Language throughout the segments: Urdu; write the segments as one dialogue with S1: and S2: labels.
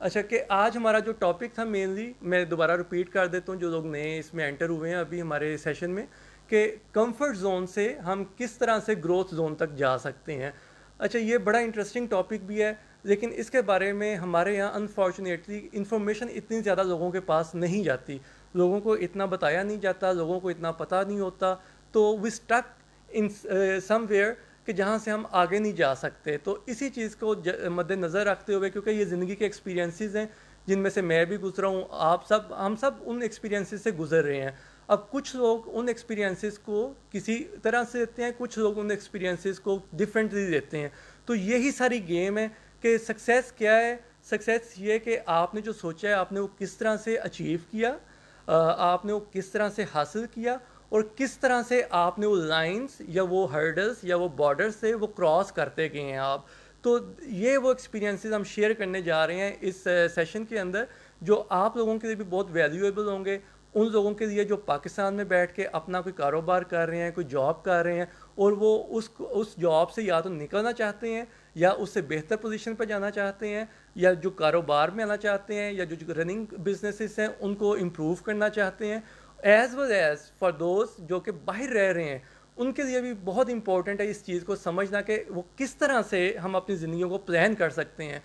S1: اچھا کہ آج ہمارا جو ٹاپک تھا مینلی میں دوبارہ رپیٹ کر دیتا ہوں جو لوگ نئے اس میں انٹر ہوئے ہیں ابھی ہمارے سیشن میں، کہ کمفرٹ زون سے ہم کس طرح سے گروتھ زون تک جا سکتے ہیں. اچھا یہ بڑا انٹرسٹنگ ٹاپک بھی ہے، لیکن اس کے بارے میں ہمارے یہاں انفارچونیٹلی انفارمیشن اتنی زیادہ لوگوں کے پاس نہیں جاتی، لوگوں کو اتنا بتایا نہیں جاتا، لوگوں کو اتنا پتہ نہیں ہوتا، تو وی اسٹک ان سم ویئر کہ جہاں سے ہم آگے نہیں جا سکتے. تو اسی چیز کو مد نظر رکھتے ہوئے، کیونکہ یہ زندگی کے ایکسپیرینسز ہیں جن میں سے میں بھی گزرا ہوں، ہم سب ان ایکسپیرینسز سے گزر رہے ہیں. اب کچھ لوگ ان ایکسپیرینسز کو کسی طرح سے دیتے ہیں، کچھ لوگ ان ایکسپیرینسز کو ڈفرینٹلی دیتے ہیں. تو یہی ساری گیم ہے کہ سکسیس کیا ہے. سکسیس یہ کہ آپ نے جو سوچا ہے آپ نے وہ کس طرح سے اچیو کیا، آپ نے وہ کس طرح سے حاصل کیا، اور کس طرح سے آپ نے وہ لائنز یا وہ ہرڈلز یا وہ بارڈر سے وہ کراس کرتے گئے ہیں آپ. تو یہ وہ ایکسپیرینسز ہم شیئر کرنے جا رہے ہیں اس سیشن کے اندر، جو آپ لوگوں کے لیے بھی بہت ویلیویبل ہوں گے، ان لوگوں کے لیے جو پاکستان میں بیٹھ کے اپنا کوئی کاروبار کر رہے ہیں، کوئی جاب کر رہے ہیں، اور وہ اس جاب سے یا تو نکلنا چاہتے ہیں یا اس سے بہتر پوزیشن پہ جانا چاہتے ہیں، یا جو کاروبار میں آنا چاہتے ہیں، یا جو رننگ بزنسز ہیں ان کو امپروو کرنا چاہتے ہیں، as well as for those جو کہ باہر رہ رہے ہیں. ان کے لیے بھی بہت امپورٹنٹ ہے اس چیز کو سمجھنا کہ وہ کس طرح سے ہم اپنی زندگیوں کو پلان کر سکتے ہیں.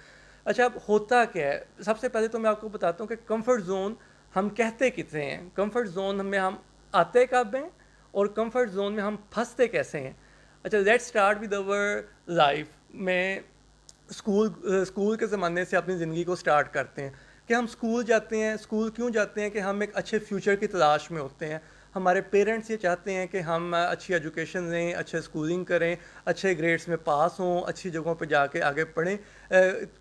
S1: اچھا اب ہوتا کیا ہے، سب سے پہلے تو میں آپ کو بتاتا ہوں کہ کمفرٹ زون ہم کہتے کتنے ہیں، کمفرٹ زون میں ہم آتے کب ہیں، اور کمفرٹ زون میں ہم پھنستے کیسے ہیں. اچھا let start with over life. میں اسکول کے زمانے سے اپنی زندگی کو اسٹارٹ کرتے ہیں کہ ہم اسکول جاتے ہیں. اسکول کیوں جاتے ہیں؟ کہ ہم ایک اچھے فیوچر کی تلاش میں ہوتے ہیں. ہمارے پیرنٹس یہ چاہتے ہیں کہ ہم اچھی ایجوکیشن لیں، اچھے اسکولنگ کریں، اچھے گریڈس میں پاس ہوں، اچھی جگہوں پہ جا کے آگے پڑھیں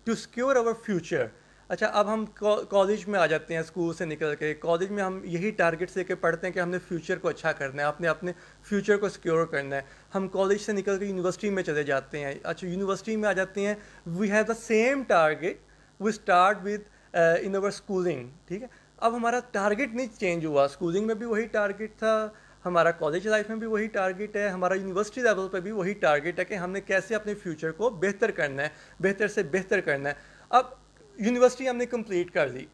S1: ٹو سیکیور اوور فیوچر. اچھا اب ہم کالج میں آ جاتے ہیں، اسکول سے نکل کے کالج میں ہم یہی ٹارگیٹس لے کے پڑھتے ہیں کہ ہم نے فیوچر کو اچھا کرنا ہے، اپنے فیوچر کو سیکیور کرنا ہے. ہم کالج سے نکل کے یونیورسٹی میں چلے جاتے ہیں. اچھا یونیورسٹی میں آ جاتے ہیں، we have the same target we start with in over schooling. ٹھیک ہے، اب ہمارا ٹارگیٹ نہیں چینج ہوا، اسکولنگ میں بھی وہی ٹارگیٹ تھا، ہمارا کالج لائف میں بھی وہی ٹارگیٹ ہے، ہمارا یونیورسٹی لیول پہ بھی وہی ٹارگیٹ ہے کہ ہم نے کیسے اپنے فیوچر کو بہتر کرنا ہے، بہتر سے بہتر کرنا ہے. اب یونیورسٹی ہم نے کمپلیٹ کر لی.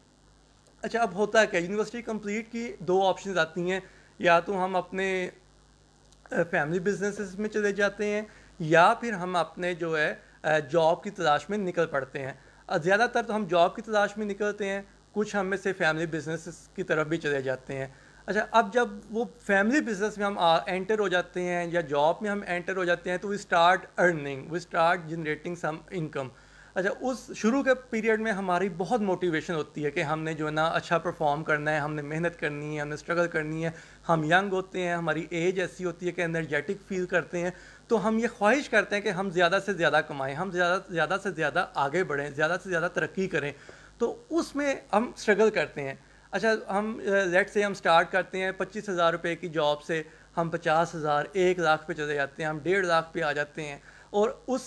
S1: اچھا اب ہوتا ہے کیا، یونیورسٹی کمپلیٹ کی دو آپشنز آتی ہیں، یا تو ہم اپنے فیملی بزنسز میں چلے جاتے ہیں، یا پھر ہم اپنے جو ہے جاب کی تلاش میں نکل پڑتے ہیں. زیادہ تر تو ہم جاب کی تلاش میں نکلتے ہیں، کچھ ہم میں سے فیملی بزنس کی طرف بھی چلے جاتے ہیں. اچھا اب جب وہ فیملی بزنس میں ہم انٹر ہو جاتے ہیں یا جاب میں ہم انٹر ہو جاتے ہیں، تو we start earning, we start generating some income. اچھا اس شروع کے پیریڈ میں ہماری بہت موٹیویشن ہوتی ہے کہ ہم نے جو ہے نا اچھا پرفارم کرنا ہے، ہم نے محنت کرنی ہے، ہم نے اسٹرگل کرنی ہے. ہم ینگ ہوتے ہیں، ہماری ایج ایسی ہوتی ہے کہ انرجیٹک فیل کرتے ہیں، تو ہم یہ خواہش کرتے ہیں کہ ہم زیادہ سے زیادہ کمائیں، ہم زیادہ سے زیادہ آگے بڑھیں، زیادہ سے زیادہ ترقی کریں. تو اس میں ہم اسٹرگل کرتے ہیں. اچھا ہم لیٹ سے ہم اسٹارٹ کرتے ہیں 25,000 روپے کی جاب سے، ہم 50,000 1 لاکھ پہ چلے جاتے ہیں، ہم 1.5 لاکھ پہ آ جاتے ہیں، اور اس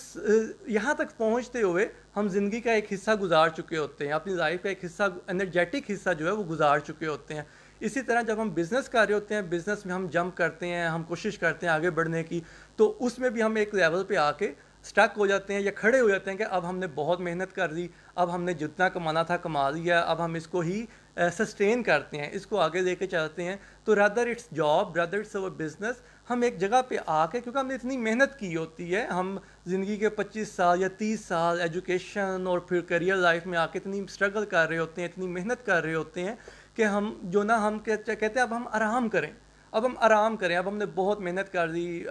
S1: یہاں تک پہنچتے ہوئے ہم زندگی کا ایک حصہ گزار چکے ہوتے ہیں، اپنی لائف کا ایک حصہ، انرجیٹک حصہ جو ہے وہ گزار چکے ہوتے ہیں. اسی طرح جب ہم بزنس کر رہے ہوتے ہیں، بزنس میں ہم جمپ کرتے ہیں، ہم کوشش کرتے ہیں آگے بڑھنے کی، تو اس میں بھی ہم ایک لیول پہ آ کے سٹک ہو جاتے ہیں یا کھڑے ہو جاتے ہیں کہ اب ہم نے بہت محنت کر لی، اب ہم نے جتنا کمانا تھا کما لیا، اب ہم اس کو ہی سسٹین کرتے ہیں، اس کو آگے لے کے چلتے ہیں. تو rather it's job, rather it's our business, ہم ایک جگہ پہ آ کے، کیونکہ ہم نے اتنی محنت کی ہوتی ہے، ہم زندگی کے 25 سال یا 30 سال ایجوکیشن اور پھر کیریئر لائف میں آ کے اتنی اسٹرگل کر رہے ہوتے ہیں، اتنی محنت کر رہے ہوتے ہیں کہ ہم جو نا ہم کہتے ہیں اب ہم آرام کریں، اب ہم آرام کریں، اب ہم نے بہت محنت کر لی،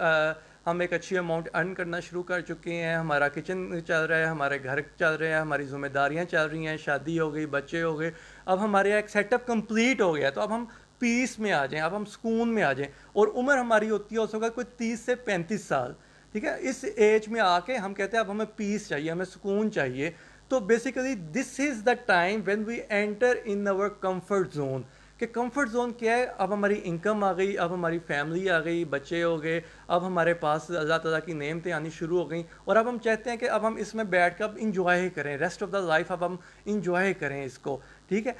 S1: ہم ایک اچھی اماؤنٹ ارن کرنا شروع کر چکے ہیں، ہمارا کچن چل رہا ہے، ہمارے گھر چل رہے ہیں، ہماری ذمہ داریاں چل رہی ہیں، شادی ہو گئی، بچے ہو گئے، اب ہمارے ایک سیٹ اپ کمپلیٹ ہو گیا. تو اب ہم پیس میں آ جائیں، اب ہم سکون میں آ جائیں، اور عمر ہماری ہوتی ہے اس وقت کوئی 30 سے 35 سال. ٹھیک ہے، اس ایج میں آ کے ہم کہتے ہیں اب ہمیں پیس چاہیے، ہمیں سکون چاہیے. تو basically this is the time when we enter in our comfort zone. کہ کمفرٹ زون کیا ہے؟ اب ہماری انکم آ گئی، اب ہماری فیملی آ گئی، بچے ہو گئے، اب ہمارے پاس اللہ تعالیٰ کی نعمتیں آنی شروع ہو گئیں، اور اب ہم چاہتے ہیں کہ اب ہم اس میں بیٹھ کر اب انجوائے کریں، ریسٹ آف دا لائف اب ہم انجوائے کریں اس کو. ٹھیک ہے،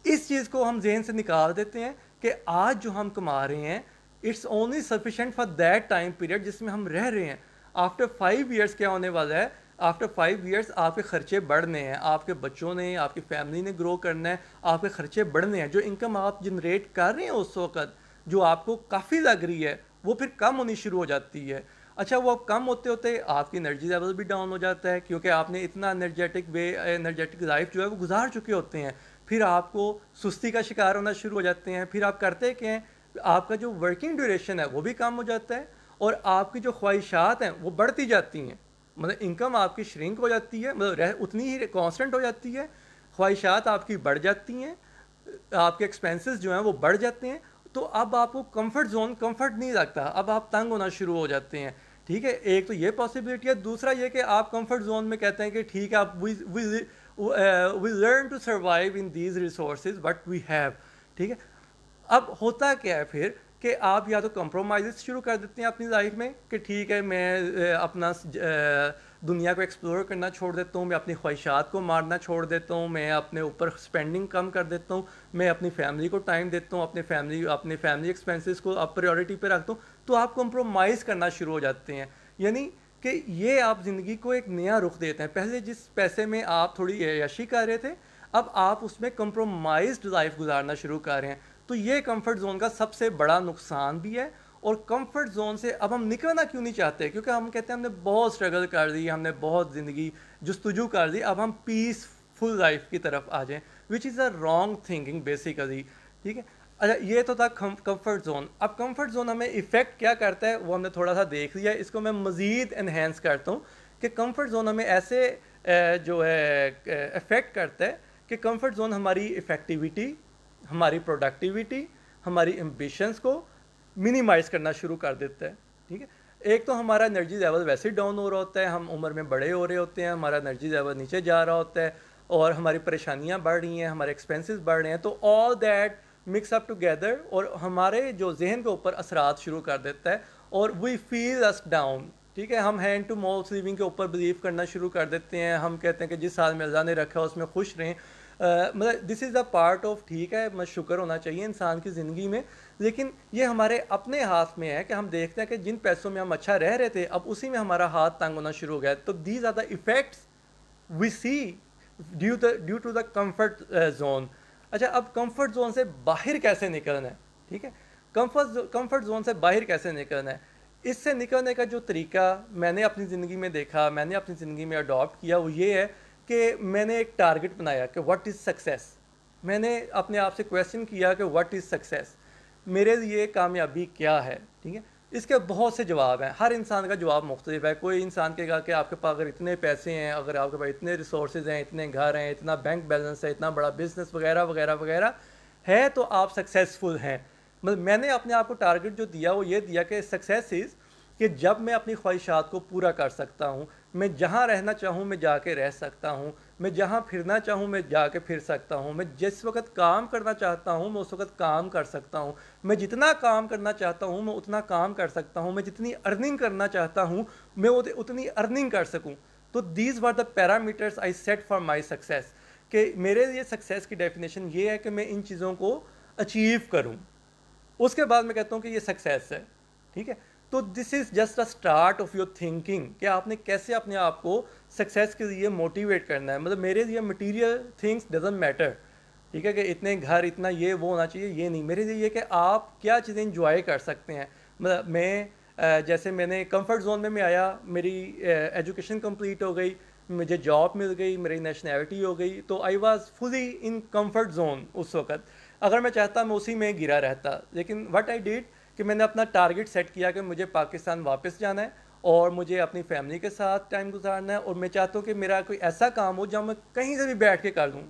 S1: اس چیز کو ہم ذہن سے نکال دیتے ہیں کہ آج جو ہم کما رہے ہیں it's only sufficient for that time period جس میں ہم رہ رہے ہیں. آفٹر 5 ایئرس کیا ہونے والا ہے؟ آفٹر 5 ایئرس آپ کے خرچے بڑھنے ہیں, آپ کے بچوں نے, آپ کی فیملی نے گرو کرنا ہے, آپ کے خرچے بڑھنے ہیں. جو انکم آپ جنریٹ کر رہے ہیں اس وقت جو آپ کو کافی لگ رہی ہے وہ پھر کم ہونی شروع ہو جاتی ہے. اچھا وہ کم ہوتے ہوتے آپ کی انرجی لیول بھی ڈاؤن ہو جاتا ہے, کیونکہ آپ نے اتنا انرجیٹک لائف جو ہے وہ گزار چکے ہوتے ہیں. پھر آپ کو سستی کا شکار ہونا شروع ہو جاتے ہیں. پھر آپ کرتے کیا ہیں, آپ کا جو ورکنگ ڈیوریشن ہے وہ بھی کم ہو جاتا ہے, اور آپ کی جو خواہشات ہیں وہ بڑھتی جاتی ہیں. مطلب انکم آپ کی شرنک ہو جاتی ہے, مطلب اتنی ہی کانسٹنٹ ہو جاتی ہے, خواہشات آپ کی بڑھ جاتی ہیں, آپ کے ایکسپینسز جو ہیں وہ بڑھ جاتے ہیں. تو اب آپ کو کمفرٹ نہیں لگتا, اب آپ تنگ ہونا شروع ہو جاتے ہیں. ٹھیک ہے, ایک تو یہ پاسبلٹی ہے. دوسرا یہ کہ آپ کمفرٹ زون میں کہتے ہیں کہ ٹھیک ہے آپ we learn to survive in these resources what we have. ٹھیک ہے, اب ہوتا کیا ہے پھر کہ آپ یا تو کمپرومائزز شروع کر دیتے ہیں اپنی لائف میں کہ ٹھیک ہے میں اپنا دنیا کو ایکسپلور کرنا چھوڑ دیتا ہوں, میں اپنی خواہشات کو مارنا چھوڑ دیتا ہوں, میں اپنے اوپر اسپینڈنگ کم کر دیتا ہوں, میں اپنی فیملی کو ٹائم دیتا ہوں, اپنے فیملی ایکسپینسز کو آپ پریورٹی پہ رکھتا ہوں. تو آپ کمپرومائز کرنا شروع ہو جاتے ہیں. یعنی کہ یہ آپ زندگی کو ایک نیا رخ دیتے ہیں. پہلے جس پیسے میں آپ تھوڑی عیاشی کر رہے تھے, اب آپ اس میں کمپرومائزڈ لائف گزارنا شروع کر رہے ہیں. تو یہ کمفرٹ زون کا سب سے بڑا نقصان بھی ہے. اور کمفرٹ زون سے اب ہم نکلنا کیوں نہیں چاہتے, کیونکہ ہم کہتے ہیں ہم نے بہت اسٹرگل کر دی, ہم نے بہت زندگی جستجو کر دی, اب ہم پیس فل لائف کی طرف آ جائیں, وچ is a wrong thinking basically. ٹھیک ہے, اچھا یہ تو تھا کمفرٹ زون. اب کمفرٹ زون ہمیں افیکٹ کیا کرتا ہے وہ ہم نے تھوڑا سا دیکھ لیا, اس کو میں مزید انہینس کرتا ہوں کہ کمفرٹ زون ہمیں ایسے جو ہے افیکٹ کرتا ہے کہ کمفرٹ زون ہماری افیکٹیویٹی, ہماری پروڈکٹیویٹی, ہماری ایمبیشنس کو منیمائز کرنا شروع کر دیتا ہے. ٹھیک ہے, ایک تو ہمارا انرجی لیول ویسے ہی ڈاؤن ہو رہا ہوتا ہے, ہم عمر میں بڑے ہو رہے ہوتے ہیں, ہمارا انرجی لیول نیچے جا رہا ہوتا ہے, اور ہماری پریشانیاں بڑھ رہی ہیں, ہمارے ایکسپینسز بڑھ رہے ہیں. تو all that mix up together اور ہمارے جو ذہن کے اوپر اثرات شروع کر دیتا ہے, اور وی فیل اس ڈاؤن. ٹھیک ہے, ہم ہینڈ ٹو ماؤتھ لیونگ کے اوپر بلیو کرنا شروع کر دیتے ہیں. ہم کہتے ہیں کہ جس حال میں اللہ نے رکھا اس میں خوش رہیں. مطلب دس از اے پارٹ آف, ٹھیک ہے شکر ہونا چاہیے انسان کی زندگی میں, لیکن یہ ہمارے اپنے ہاتھ میں ہے کہ ہم دیکھتے ہیں کہ جن پیسوں میں ہم اچھا رہ رہے تھے اب اسی میں ہمارا ہاتھ تنگ ہونا شروع ہو گیا. تو these are the effects we see due to the comfort zone. اچھا اب کمفرٹ زون سے باہر کیسے نکلنا ہے. ٹھیک ہے, کمفرٹ زون سے باہر کیسے نکلنا ہے, اس سے نکلنے کا جو طریقہ میں نے اپنی زندگی میں دیکھا, میں نے اپنی زندگی میں اڈاپٹ کیا, وہ یہ ہے کہ میں نے ایک ٹارگٹ بنایا کہ واٹ از سکسیس. میں نے اپنے آپ سے کویشچن کیا کہ واٹ از سکسیس, میرے لیے کامیابی کیا ہے. ٹھیک ہے, اس کے بہت سے جواب ہیں, ہر انسان کا جواب مختلف ہے. کوئی انسان کہے گا کہ آپ کے پاس اگر اتنے پیسے ہیں, اگر آپ کے پاس اتنے ریسورسز ہیں, اتنے گھر ہیں, اتنا بینک بیلنس ہے, اتنا بڑا بزنس وغیرہ وغیرہ وغیرہ ہے تو آپ سکسیزفل ہیں. مطلب میں نے اپنے آپ کو ٹارگٹ جو دیا وہ یہ دیا کہ سکسیس از کہ جب میں اپنی خواہشات کو پورا کر سکتا ہوں, میں جہاں رہنا چاہوں میں جا کے رہ سکتا ہوں, میں جہاں پھرنا چاہوں میں جا کے پھر سکتا ہوں, میں جس وقت کام کرنا چاہتا ہوں میں اس وقت کام کر سکتا ہوں, میں جتنا کام کرنا چاہتا ہوں میں اتنا کام کر سکتا ہوں, میں جتنی ارننگ کرنا چاہتا ہوں میں اتنی ارننگ کر سکوں. تو these were the parameters I set for my success, کہ میرے لیے سکسیس کی ڈیفینیشن یہ ہے کہ میں ان چیزوں کو اچیو کروں. اس کے بعد میں کہتا ہوں کہ یہ سکسیس ہے. ٹھیک ہے, تو this is just a start of your thinking کہ آپ نے کیسے اپنے آپ کو سکسیس کے لیے موٹیویٹ کرنا ہے. مطلب میرے لیے مٹیریل تھنگس ڈزنٹ میٹر. ٹھیک ہے, کہ اتنے گھر اتنا یہ وہ ہونا چاہیے, یہ نہیں. میرے لیے یہ کہ آپ کیا چیزیں انجوائے کر سکتے ہیں. مطلب میں جیسے میں نے کمفرٹ زون میں آیا, میری ایجوکیشن کمپلیٹ ہو گئی, مجھے جاب مل گئی, میری نیشنلٹی ہو گئی, تو I was fully in comfort zone اس وقت. اگر میں چاہتا میں اسی میں گرا رہتا, لیکن وٹ آئی ڈیڈ کہ میں نے اپنا ٹارگٹ سیٹ کیا کہ مجھے پاکستان واپس جانا ہے اور مجھے اپنی فیملی کے ساتھ ٹائم گزارنا ہے, اور میں چاہتا ہوں کہ میرا کوئی ایسا کام ہو جہاں میں کہیں سے بھی بیٹھ کے کر دوں.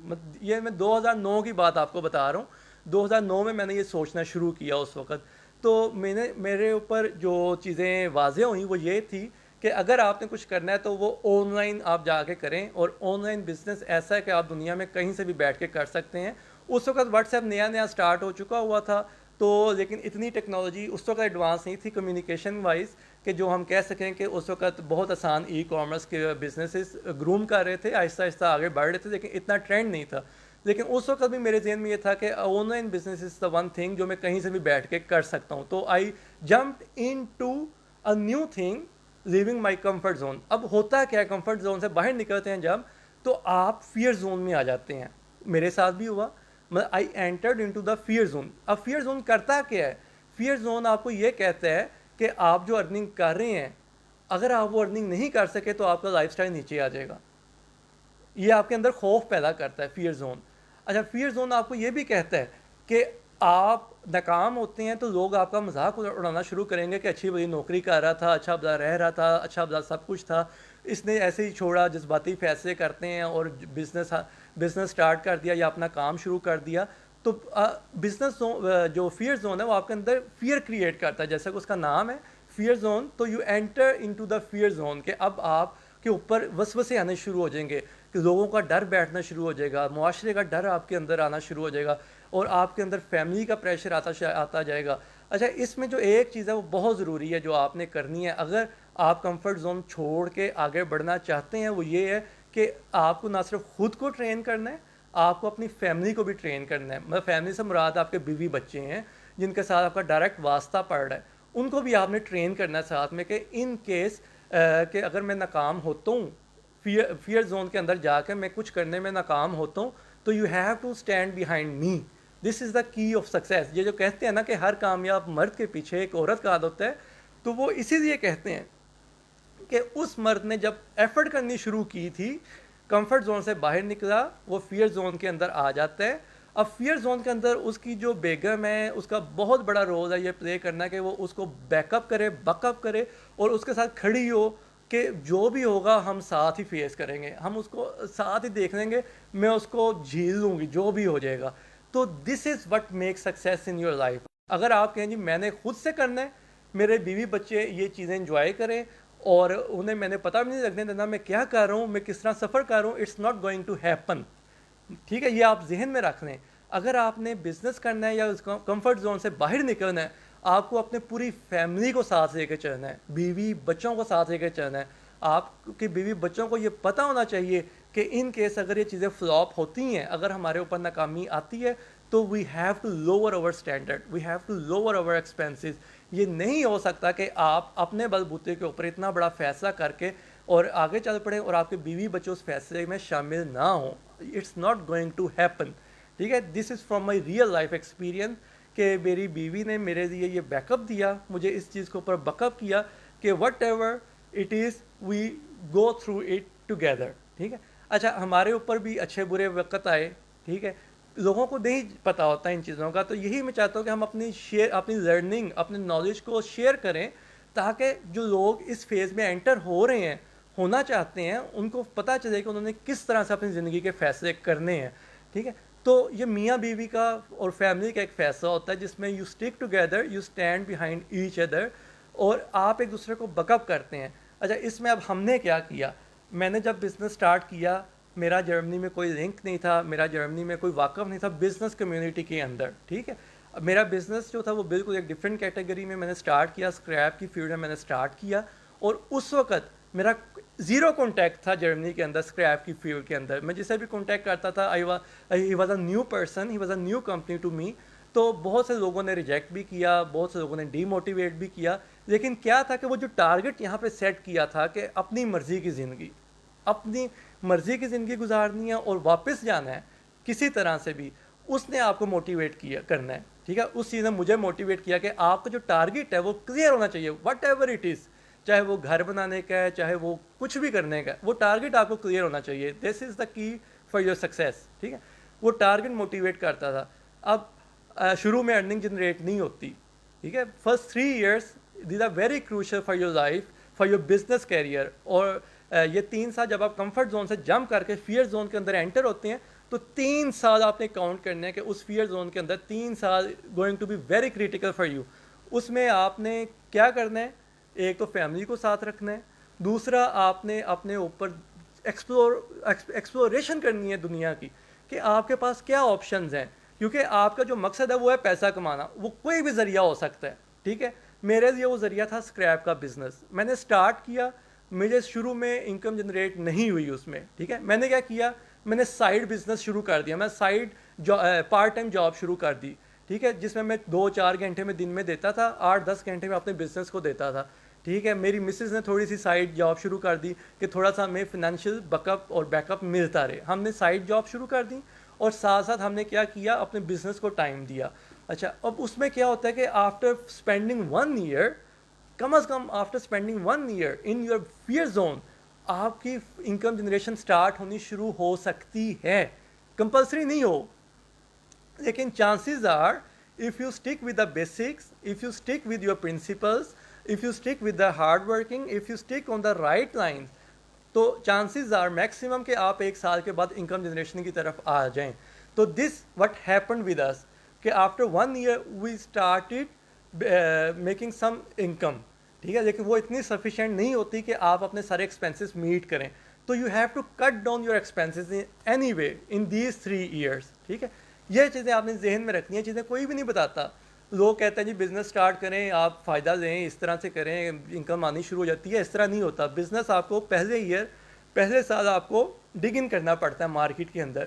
S1: یہ میں 2009 کی بات آپ کو بتا رہا ہوں. 2009 میں نے یہ سوچنا شروع کیا اس وقت. تو میرے اوپر جو چیزیں واضح ہوئیں وہ یہ تھی کہ اگر آپ نے کچھ کرنا ہے تو وہ آن لائن آپ جا کے کریں, اور آن لائن بزنس ایسا ہے کہ آپ دنیا میں کہیں سے بھی بیٹھ کے کر سکتے ہیں. اس وقت واٹس ایپ نیا سٹارٹ ہو چکا ہوا تھا, تو لیکن اتنی ٹیکنالوجی اس وقت ایڈوانس نہیں تھی کمیونیکیشن وائز کہ جو ہم کہہ سکیں کہ اس وقت بہت آسان ای کامرس کے بزنسز گروم کر رہے تھے, آہستہ آہستہ آگے بڑھ رہے تھے, لیکن اتنا ٹرینڈ نہیں تھا. لیکن اس وقت بھی میرے ذہن میں یہ تھا کہ on line business is the one thing جو میں کہیں سے بھی بیٹھ کے کر سکتا ہوں. تو I jumped in to a new thing leaving my comfort zone. اب ہوتا کیا ہے, کمفرٹ زون سے باہر نکلتے ہیں جب, تو آپ فیئر زون میں آ جاتے ہیں. میرے ساتھ بھی ہوا, I entered into the fear zone. اب فیئر زون کرتا کیا ہے؟ فیئر زون آپ کو یہ کہتا ہے کہ آپ جو ارننگ کر رہے ہیں, اگر آپ وہ ارننگ نہیں کر سکے تو آپ کا لائف سٹائل نیچے آ جائے گا. یہ آپ کے اندر خوف پیدا کرتا ہے فیئر زون. اچھا, فیئر زون آپ کو یہ بھی کہتا ہے کہ آپ ناکام ہوتے ہیں تو لوگ آپ کا مذاق اڑانا شروع کریں گے کہ اچھی بڑی نوکری کر رہا تھا, اچھا بڑا رہ رہا تھا, اچھا بڑا سب کچھ تھا, اس نے ایسے ہی چھوڑا, جذباتی فیصلے کرتے ہیں اور بزنس سٹارٹ کر دیا یا اپنا کام شروع کر دیا. تو بزنس جو فیئر زون ہے وہ آپ کے اندر فیئر کریٹ کرتا ہے, جیسا کہ اس کا نام ہے فیئر زون. تو you enter into the fear zone کہ اب آپ کے اوپر وسوسے آنے شروع ہو جائیں گے, کہ لوگوں کا ڈر بیٹھنا شروع ہو جائے گا, معاشرے کا ڈر آپ کے اندر آنا شروع ہو جائے گا, اور آپ کے اندر فیملی کا پریشر آتا جائے گا. اچھا, اس میں جو ایک چیز ہے وہ بہت ضروری ہے جو آپ نے کرنی ہے اگر آپ کمفرٹ زون چھوڑ کے آگے بڑھنا چاہتے ہیں, وہ یہ ہے کہ آپ کو نہ صرف خود کو ٹرین کرنا ہے, آپ کو اپنی فیملی کو بھی ٹرین کرنا ہے. مطلب فیملی سے مراد آپ کے بیوی بچے ہیں جن کے ساتھ آپ کا ڈائریکٹ واسطہ پڑ رہا ہے, ان کو بھی آپ نے ٹرین کرنا ہے ساتھ میں, کہ ان کیس کہ اگر میں ناکام ہوتا ہوں, فیئر زون کے اندر جا کے میں کچھ کرنے میں ناکام ہوتا ہوں, تو you have to stand behind me. This is the key of success. یہ جو کہتے ہیں نا کہ ہر کامیاب مرد کے پیچھے ایک عورت کا ہاتھ ہوتا ہے, تو وہ اسی لیے کہتے ہیں کہ اس مرد نے جب ایفرٹ کرنی شروع کی تھی, کمفرٹ زون سے باہر نکلا, وہ فیئر زون کے اندر آ جاتا ہے. اب فیئر زون کے اندر اس کی جو بیگم ہے, اس کا بہت بڑا رول ہے یہ پلے کرنا کہ وہ اس کو بیک اپ کرے, بک اپ کرے, اور اس کے ساتھ کھڑی ہو کہ جو بھی ہوگا ہم ساتھ ہی فیس کریں گے, ہم اس کو ساتھ ہی دیکھ لیں گے, میں اس کو جھیل لوں گی جو بھی ہو جائے گا. تو this is what make success in your life. اگر آپ کہیں جی میں نے خود سے کرنا ہے, میرے بیوی بچے یہ چیزیں انجوائے کریں اور انہیں میں نے پتہ بھی نہیں لگنے دینا میں کیا کر رہا ہوں, میں کس طرح سفر کر رہا ہوں, it's not going to happen. ٹھیک ہے, یہ آپ ذہن میں رکھ لیں. اگر آپ نے بزنس کرنا ہے یا اس کمفرٹ زون سے باہر نکلنا ہے, آپ کو اپنے پوری فیملی کو ساتھ لے کے چلنا ہے, بیوی بچوں کو ساتھ لے کے چلنا ہے. آپ کی بیوی بچوں کو یہ پتہ ہونا چاہیے کہ ان کیس اگر یہ چیزیں فلاپ ہوتی ہیں, اگر ہمارے اوپر ناکامی آتی ہے, تو we have to lower our standard, we have to lower our expenses. یہ نہیں ہو سکتا کہ آپ اپنے بل بوتے کے اوپر اتنا بڑا فیصلہ کر کے اور آگے چل پڑیں اور آپ کے بیوی بچوں اس فیصلے میں شامل نہ ہوں. It's not going to happen. ٹھیک ہے, this is from my real life experience کہ میری بیوی نے میرے لیے یہ بیک اپ دیا, مجھے اس چیز کے اوپر بیک اپ کیا کہ whatever it is we go through it together. ٹھیک ہے. اچھا, ہمارے اوپر بھی اچھے برے وقت آئے. ٹھیک ہے, لوگوں کو نہیں پتہ ہوتا ان چیزوں کا, تو یہی میں چاہتا ہوں کہ ہم اپنی لرننگ, اپنی نالج کو شیئر کریں, تاکہ جو لوگ اس فیز میں انٹر ہو رہے ہیں, ہونا چاہتے ہیں, ان کو پتہ چلے کہ انہوں نے کس طرح سے اپنی زندگی کے فیصلے کرنے ہیں. ٹھیک ہے, تو یہ میاں بیوی کا اور فیملی کا ایک فیصلہ ہوتا ہے جس میں you stick together, you stand behind each other, اور آپ ایک دوسرے کو بیک اپ کرتے ہیں. اچھا, اس میں اب ہم نے کیا کیا, میں نے جب بزنس سٹارٹ کیا, میرا جرمنی میں کوئی لنک نہیں تھا, میرا جرمنی میں کوئی واقف نہیں تھا بزنس کمیونٹی کے اندر. ٹھیک ہے, میرا بزنس جو تھا وہ بالکل ایک ڈفرینٹ کیٹیگری میں نے سٹارٹ کیا, اسکریپ کی فیلڈ میں میں نے سٹارٹ کیا, اور اس وقت میرا زیرو کانٹیکٹ تھا جرمنی کے اندر اسکریپ کی فیلڈ کے اندر. میں جسے بھی کانٹیکٹ کرتا تھا he was a new person, he was a new company to me. تو بہت سے لوگوں نے ریجیکٹ بھی کیا, بہت سے لوگوں نے ڈی موٹیویٹ بھی کیا, لیکن کیا تھا کہ وہ جو ٹارگٹ یہاں پہ سیٹ کیا تھا کہ اپنی مرضی کی زندگی, اپنی مرضی کی زندگی گزارنی ہے اور واپس جانا ہے کسی طرح سے بھی, اس نے آپ کو موٹیویٹ کرنا ہے. ٹھیک ہے, اس چیز نے مجھے موٹیویٹ کیا کہ آپ کا جو ٹارگٹ ہے وہ کلیئر ہونا چاہیے, وٹ ایور اٹ از, چاہے وہ گھر بنانے کا ہے, چاہے وہ کچھ بھی کرنے کا ہے, وہ ٹارگٹ آپ کو کلیئر ہونا چاہیے. دس از دا کی فار یور سکسیس. ٹھیک ہے, وہ ٹارگٹ موٹیویٹ کرتا تھا. اب شروع میں ارننگ جنریٹ نہیں ہوتی. ٹھیک ہے, first 3 years these are very crucial for your life, for your business career. اور یہ 3 سال جب آپ کمفرٹ زون سے جمپ کر کے فیئر زون کے اندر انٹر ہوتے ہیں, تو 3 سال آپ نے کاؤنٹ کرنے ہیں کہ اس فیئر زون کے اندر 3 سال going to be very critical for you. اس میں آپ نے کیا کرنا ہے, ایک تو فیملی کو ساتھ رکھنا ہے, دوسرا آپ نے اپنے اوپر ایکسپلوریشن کرنی ہے دنیا کی کہ آپ کے پاس کیا آپشنز ہیں, کیونکہ آپ کا جو مقصد ہے وہ ہے پیسہ کمانا, وہ کوئی بھی ذریعہ ہو سکتا ہے. ٹھیک ہے, میرے لیے وہ ذریعہ تھا اسکریپ کا بزنس. میں نے اسٹارٹ کیا, مجھے شروع میں انکم جنریٹ نہیں ہوئی اس میں. ٹھیک ہے, میں نے کیا کیا, میں نے سائڈ بزنس شروع کر دیا, میں سائڈ پارٹ ٹائم جاب شروع کر دی. ٹھیک ہے, جس میں 2-4 گھنٹے میں دن میں دیتا تھا, 8-10 گھنٹے میں اپنے بزنس کو دیتا تھا. ٹھیک ہے. میری مسز نے تھوڑی سی سائڈ جاب شروع کر دی کہ تھوڑا سا ہمیں فنینشیل بیک اپ اور بیک اپ ملتا رہے. ہم نے سائڈ جاب شروع کر دی اور ساتھ ساتھ ہم نے کیا کیا, اپنے بزنس کو ٹائم دیا. اچھا, اب اس میں کیا ہوتا ہے کہ آفٹر اسپینڈنگ 1 ایئر, کم از کم after spending 1 year in your fear zone, آپ کی انکم جنریشن سٹارٹ ہونی شروع ہو سکتی ہے. کمپلسری نہیں ہو, لیکن chances are if you stick with the basics, if you stick with your principles, if you stick with the hard working, if you stick on the right lines, تو chances are maximum کہ آپ 1 سال کے بعد انکم جنریشن کی طرف آ جائیں. تو this what happened with us کہ after 1 year we started making some income. ٹھیک ہے, لیکن وہ اتنی sufficient نہیں ہوتی کہ آپ اپنے سارے expenses meet کریں. تو you have to cut down your expenses in any way in these 3 years. ٹھیک ہے, یہ چیزیں آپ نے ذہن میں رکھنی ہیں. چیزیں کوئی بھی نہیں بتاتا. لوگ کہتے ہیں جی بزنس سٹارٹ کریں, آپ فائدہ لیں, اس طرح سے کریں, انکم آنی شروع ہو جاتی ہے. اس طرح نہیں ہوتا. بزنس آپ کو پہلے سال آپ کو ڈگ ان کرنا پڑتا ہے مارکیٹ کے اندر,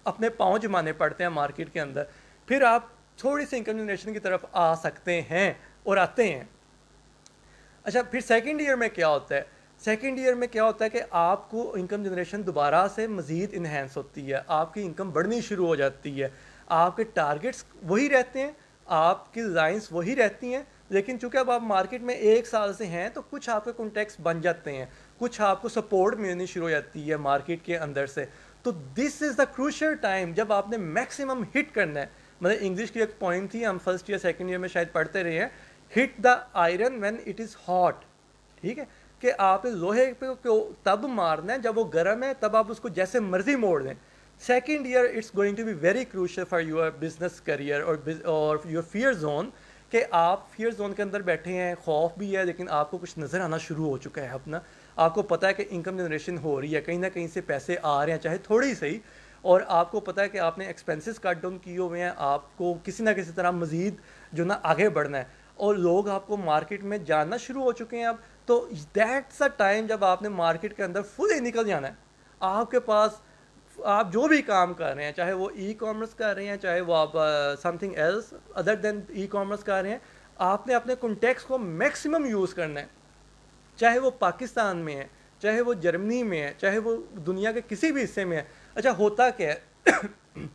S1: اپنے پاؤں جمانے پڑتے ہیں مارکیٹ کے اندر, پھر آپ تھوڑی سی انکم جنریشن کی طرف آ سکتے ہیں اور آتے ہیں. اچھا, پھر سیکنڈ ایئر میں کیا ہوتا ہے؟ سیکنڈ ایئر میں کیا ہوتا ہے کہ آپ کو انکم جنریشن دوبارہ سے مزید انہینس ہوتی ہے, آپ کی انکم بڑھنی شروع ہو جاتی ہے. آپ کے ٹارگٹس وہی رہتے ہیں, آپ کی لائنس وہی رہتی ہیں, لیکن چونکہ اب آپ مارکیٹ میں 1 سال سے ہیں تو کچھ آپ کے کانٹیکٹس بن جاتے ہیں, کچھ آپ کو سپورٹ ملنی شروع ہو جاتی ہے مارکیٹ کے اندر سے. تو this is the crucial time جب آپ نے میکسیمم ہٹ کرنا ہے. مطلب انگلش کی ایک پوائنٹ تھی, ہم فرسٹ ایئر سیکنڈ ایئر میں شاید پڑھتے رہے ہیں, hit the iron when it is hot. ٹھیک ہے, کہ آپ لوہے پہ تب مارنا ہے جب وہ گرم ہے, تب آپ اس کو جیسے مرضی موڑ دیں. Second year it's going to be very crucial for your business career اور یور فیئر زون, کہ آپ فیئر زون کے اندر بیٹھے ہیں, خوف بھی ہے, لیکن آپ کو کچھ نظر آنا شروع ہو چکا ہے اپنا. آپ کو پتہ ہے کہ انکم جنریشن ہو رہی ہے, کہیں نہ کہیں سے پیسے آ رہے ہیں, چاہے تھوڑی صحیح, اور آپ کو پتہ ہے کہ آپ نے ایکسپینسز کٹ ڈاؤن کیے ہوئے ہیں, آپ کو کسی نہ کسی طرح مزید جو نا آگے بڑھنا ہے, اور لوگ آپ کو مارکیٹ میں جاننا شروع ہو چکے ہیں اب. تو دیٹس اے ٹائم جب آپ نے مارکیٹ کے اندر فلی نکل جانا ہے. آپ کے پاس آپ جو بھی کام کر رہے ہیں, چاہے وہ ای کامرس کر رہے ہیں, چاہے وہ آپ سم تھنگ ایلس ادر دین ای کامرس کر رہے ہیں, آپ نے اپنے کانٹیکٹس کو میکسیمم یوز کرنا ہے. چاہے وہ پاکستان میں ہے, چاہے وہ جرمنی میں ہے, چاہے وہ دنیا کے کسی بھی حصے میں ہے. اچھا, ہوتا کیا ہے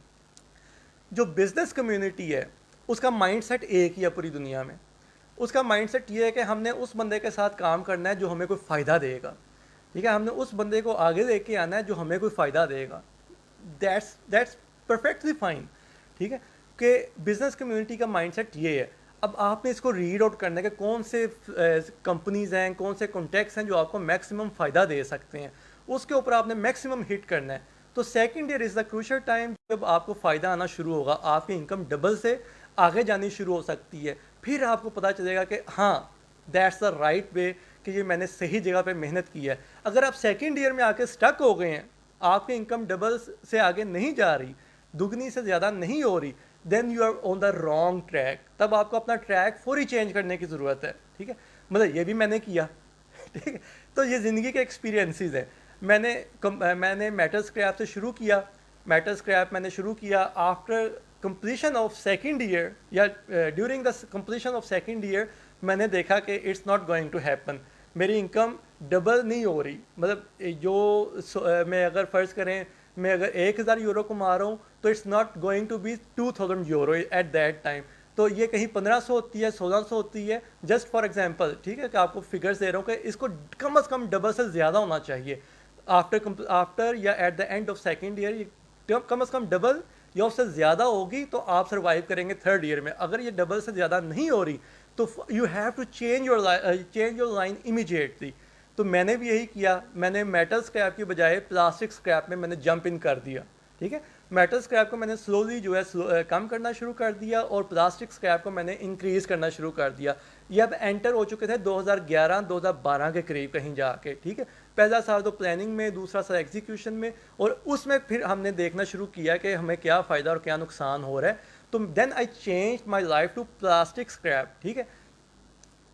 S1: جو بزنس کمیونٹی ہے اس کا مائنڈ سیٹ ایک ہی ہے پوری دنیا میں. اس کا مائنڈ سیٹ یہ ہے کہ ہم نے اس بندے کے ساتھ کام کرنا ہے جو ہمیں کوئی فائدہ دے گا. ٹھیک ہے, ہم نے اس بندے کو آگے لے کے آنا ہے جو ہمیں کوئی فائدہ دے گا. That's perfectly fine. ٹھیک ہے, کہ بزنس کمیونٹی کا مائنڈ سیٹ یہ ہے. اب آپ نے اس کو ریڈ آؤٹ کرنا ہے کہ کون سے کمپنیز ہیں, کون سے کانٹیکٹس ہیں جو آپ کو میکسیمم فائدہ دے سکتے ہیں, اس کے اوپر آپ نے میکسیمم ہٹ کرنا ہے. تو second year is the crucial time جب آپ کو فائدہ آنا شروع ہوگا, آپ کی انکم ڈبل سے آگے جانی شروع ہو سکتی ہے. پھر آپ کو پتہ چلے گا کہ ہاں دیٹس دا رائٹ وے, کہ یہ میں نے صحیح جگہ پہ محنت کی ہے. اگر آپ سیکنڈ ایئر میں آ کے اسٹک ہو گئے ہیں, آپ کی انکم ڈبل سے آگے نہیں جا رہی, دگنی سے زیادہ نہیں ہو رہی, then you are on the wrong track. تب آپ کو اپنا ٹریک فوری چینج کرنے کی ضرورت ہے. ٹھیک ہے, مطلب یہ بھی میں نے کیا. ٹھیک ہے, تو یہ زندگی کے ایکسپیرینسز ہیں. میں نے میٹل اسکریپ سے شروع کیا. میٹل اسکریپ میں نے شروع کیا after completion of second year یا during the completion of second year میں نے دیکھا کہ it's not going to happen. میری انکم ڈبل نہیں ہو رہی. مطلب جو میں اگر فرض کریں میں اگر 1000 یورو کما رہا ہوں تو it's not going to be 2000 euro at that time. تو یہ کہیں 1500 ہوتی ہے, 1600 ہوتی ہے, جسٹ فار ایگزامپل. ٹھیک ہے, کہ آپ کو فگرس دے رہا ہوں کہ اس کو کم از کم ڈبل سے زیادہ ہونا چاہیے آفٹر یا at the end of second year. کم از کم ڈبل یا اس سے زیادہ ہوگی تو آپ سروائیو کریں گے تھرڈ ایئر میں. اگر یہ ڈبل سے زیادہ نہیں ہو رہی تو you have to change your line immediately. تو میں نے بھی یہی کیا. میں نے میٹل اسکریپ کی بجائے پلاسٹک اسکریپ میں نے جمپ ان کر دیا. ٹھیک ہے, میٹل اسکریپ کو میں نے سلولی جو ہے کم کرنا شروع کر دیا, اور پلاسٹک اسکریپ کو میں نے انکریز کرنا شروع کر دیا. یہ اب انٹر ہو چکے تھے 2011-2012 کے قریب کہیں جا کے. ٹھیک ہے, پہلا سال تو پلاننگ میں, دوسرا سال ایگزیکیوشن میں, اور اس میں پھر ہم نے دیکھنا شروع کیا کہ ہمیں کیا فائدہ اور کیا نقصان ہو رہا ہے. تو then I change my life to plastic scrap. ٹھیک ہے,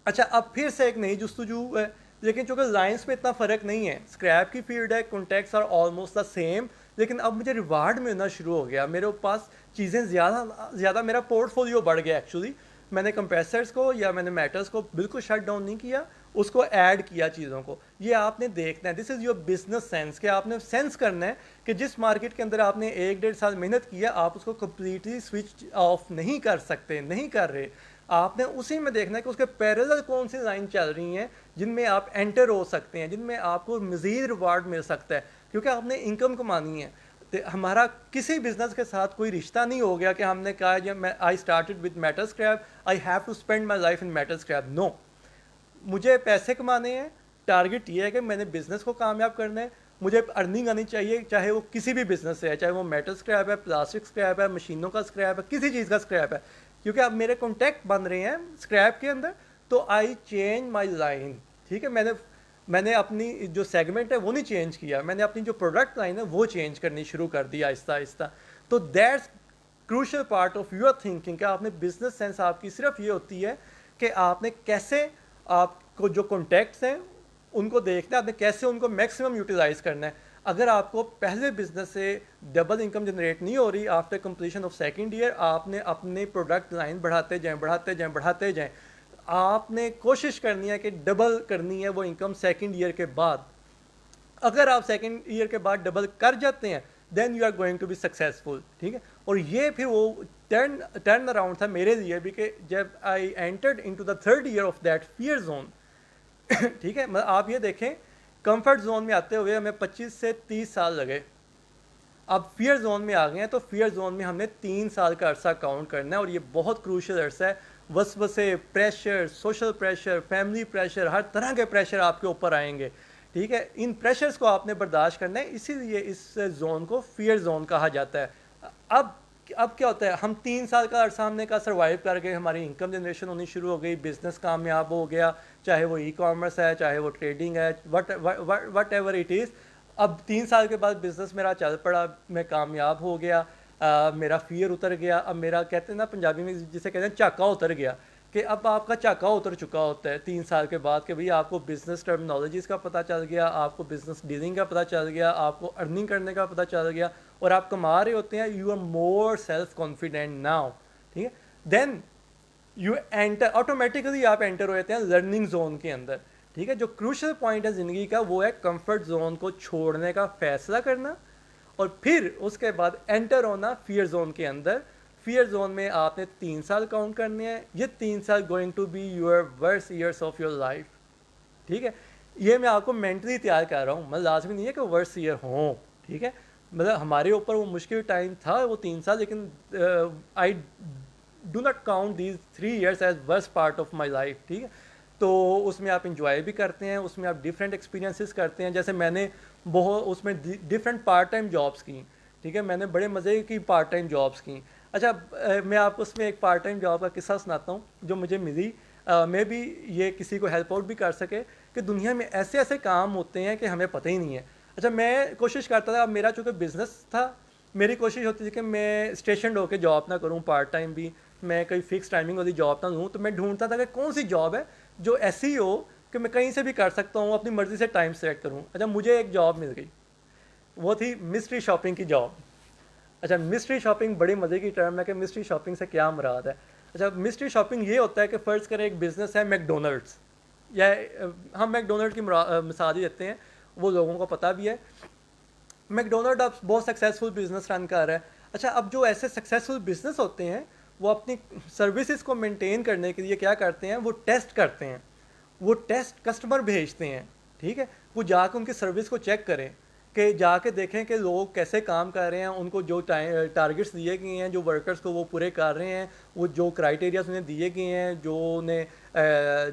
S1: اچھا اب پھر سے ایک نئی جستجو ہے, لیکن چونکہ لائنس میں اتنا فرق نہیں ہے, اسکریپ کی فیلڈ ہے, contacts are almost the same, لیکن اب مجھے ریوارڈ ملنا شروع ہو گیا. میرے پاس چیزیں زیادہ میرا پورٹ فولیو بڑھ گیا ایکچولی. میں نے کمپریسرز کو یا میں نے میٹلس کو بالکل شٹ ڈاؤن نہیں کیا, اس کو ایڈ کیا چیزوں کو. یہ آپ نے دیکھنا ہے, this is your business sense, کہ آپ نے سینس کرنا ہے کہ جس مارکیٹ کے اندر آپ نے 1-1.5 سال محنت کیا, آپ اس کو کمپلیٹلی سوئچ آف نہیں کر سکتے, نہیں کر رہے. آپ نے اسی میں دیکھنا ہے کہ اس کے پیرلل کون سی لائن چل رہی ہیں جن میں آپ انٹر ہو سکتے ہیں, جن میں آپ کو مزید ریوارڈ مل سکتا ہے, کیونکہ آپ نے انکم کمانی ہے. ہمارا کسی بزنس کے ساتھ کوئی رشتہ نہیں ہو گیا کہ ہم نے کہا جب میں I started with metal scrap, I have to spend my life in metal scrap. No, مجھے پیسے کمانے ہیں, ٹارگٹ یہ ہے کہ میں نے بزنس کو کامیاب کرنا ہے, مجھے ارننگ آنی چاہیے, چاہے وہ کسی بھی بزنس سے ہے, چاہے وہ میٹل اسکریپ ہے, پلاسٹک اسکریپ ہے, مشینوں کا اسکریپ ہے, کسی چیز کا اسکریپ ہے, کیونکہ اب میرے کانٹیکٹ بن رہے ہیں اسکریپ کے اندر, تو آئی چینج مائی لائن. ٹھیک ہے, میں نے اپنی جو سیگمنٹ ہے وہ نہیں چینج کیا, میں نے اپنی جو پروڈکٹ لائن ہے وہ چینج کرنی شروع کر دی آہستہ آہستہ. تو that's crucial part of your thinking, کہ آپ نے بزنس سینس آپ کی صرف یہ ہوتی ہے کہ آپ نے کیسے آپ کو جو کانٹیکٹس ہیں ان کو دیکھنا ہے, آپ نے کیسے ان کو میکسیمم یوٹیلائز کرنا ہے. اگر آپ کو پہلے بزنس سے ڈبل انکم جنریٹ نہیں ہو رہی after completion of second year, آپ نے اپنے پروڈکٹ لائن بڑھاتے جائیں. آپ نے کوشش کرنی ہے کہ ڈبل کرنی ہے وہ انکم سیکنڈ ایئر کے بعد. اگر آپ سیکنڈ ایئر کے بعد ڈبل کر جاتے ہیں then you are going to be successful. ٹھیک ہے, اور یہ پھر وہ ٹرن اراؤنڈ تھا میرے لیے بھی, کہ جب I entered into the third year of that fear zone. ٹھیک ہے, آپ یہ دیکھیں کمفرٹ زون میں آتے ہوئے ہمیں 25 سے 30 سال لگے, اب فیئر زون میں آ گئے ہیں, تو فیئر زون میں ہم نے 3 سال کا عرصہ کاؤنٹ کرنا ہے, اور یہ بہت کروشل عرصہ ہے. وسوسے, pressure, social pressure, family pressure, ہر طرح کے پریشر آپ کے اوپر آئیں گے. ٹھیک ہے, ان پریشرز کو آپ نے برداشت کرنا ہے, اسی لیے اس زون کو فیئر زون کہا جاتا ہے. اب کیا ہوتا ہے, ہم 3 سال کا عرصہ ہم نے کہا سروائیو کر کے ہماری انکم جنریشن ہونی شروع ہو گئی, بزنس کامیاب ہو گیا, چاہے وہ ای کامرس ہے, چاہے وہ ٹریڈنگ ہے, وٹ ایور اٹ از. اب 3 سال کے بعد بزنس میرا چل پڑا, میں کامیاب ہو گیا, میرا فیئر اتر گیا. اب میرا کہتے ہیں نا پنجابی میں جسے کہتے ہیں چاکا اتر گیا, کہ اب آپ کا چاکا اتر چکا ہوتا ہے 3 سال کے بعد, کہ بھئی آپ کو بزنس ٹرمنالوجیز کا پتہ چل گیا, آپ کو بزنس ڈیلنگ کا پتہ چل گیا, آپ کو ارننگ کرنے کا پتہ چل گیا, اور آپ کما رہے ہوتے ہیں. You are more self confident now. ٹھیک ہے, دین یو انٹر, آٹومیٹکلی آپ انٹر ہو جاتے ہیں لرننگ زون کے اندر. ٹھیک ہے, جو کروشل پوائنٹ ہے زندگی کا وہ ہے کمفرٹ زون کو چھوڑنے کا فیصلہ کرنا, اور پھر اس کے بعد انٹر ہونا فیئر زون کے اندر. فیئر زون میں آپ نے 3 سال کاؤنٹ کرنے ہیں, یہ 3 سال going to be your worst years of your life. ٹھیک ہے, یہ میں آپ کو مینٹلی تیار کر رہا ہوں, مطلب لازمی نہیں ہے کہ ورسٹ ایئر ہوں. ٹھیک ہے, مطلب ہمارے اوپر وہ مشکل ٹائم تھا وہ 3 سال, لیکن I do not count these 3 years as worst part of my life. ٹھیک ہے, تو اس میں آپ انجوائے بھی کرتے ہیں, اس میں آپ ڈفرینٹ ایکسپیرینسز کرتے ہیں. جیسے میں نے بہت اس میں ڈفرینٹ پارٹ ٹائم جابس کی. ٹھیک ہے, میں نے بڑے مزے کی پارٹ ٹائم جابس کی. اچھا, میں آپ کو اس میں ایک پارٹ ٹائم جاب کا قصہ سناتا ہوں جو مجھے ملی, میں بھی یہ کسی کو ہیلپ آؤٹ بھی کر سکے, کہ دنیا میں ایسے ایسے کام ہوتے ہیں کہ ہمیں پتہ ہی نہیں ہے. اچھا, میں کوشش کرتا تھا, اب میرا چونکہ بزنس تھا, میری کوشش ہوتی تھی کہ میں اسٹیشنڈ ہو کے جاب نہ کروں, پارٹ ٹائم بھی میں کوئی فکس ٹائمنگ والی جاب نہ لوں. تو میں ڈھونڈتا تھا کہ کون سی جاب ہے جو ایسی ہو کہ میں کہیں سے بھی کر سکتا ہوں, اپنی مرضی سے ٹائم سیٹ کروں. اچھا, مجھے ایک جاب مل گئی, وہ تھی مسٹری شاپنگ کی جاب. اچھا, مسٹری شاپنگ بڑی مزے کی ٹرم ہے کہ مسٹری شاپنگ سے کیا مراد ہے. اچھا, مسٹری شاپنگ یہ ہوتا ہے کہ فرض کریں ایک بزنس ہے میک ڈونلڈس, یا ہم میک ڈونلڈ کی مثال ہی دیتے ہیں, وہ لوگوں کو پتہ بھی ہے. میک ڈونلڈ اب بہت سکسیزفل بزنس رن کر رہا ہے. اچھا, اب جو ایسے سکسیزفل بزنس ہوتے ہیں وہ اپنی سروسز کو مینٹین کرنے کے لیے کیا کرتے ہیں, وہ ٹیسٹ کرتے ہیں, وہ ٹیسٹ کسٹمر بھیجتے ہیں. ٹھیک ہے, وہ جا کے ان کی سروس کو چیک کریں, کہ جا کے دیکھیں کہ لوگ کیسے کام کر رہے ہیں, ان کو جو ٹارگٹس دیے گئے ہیں جو ورکرز کو وہ پورے کر رہے ہیں, وہ جو کرائٹیریاز انہیں دیے گئے ہیں, جو انہیں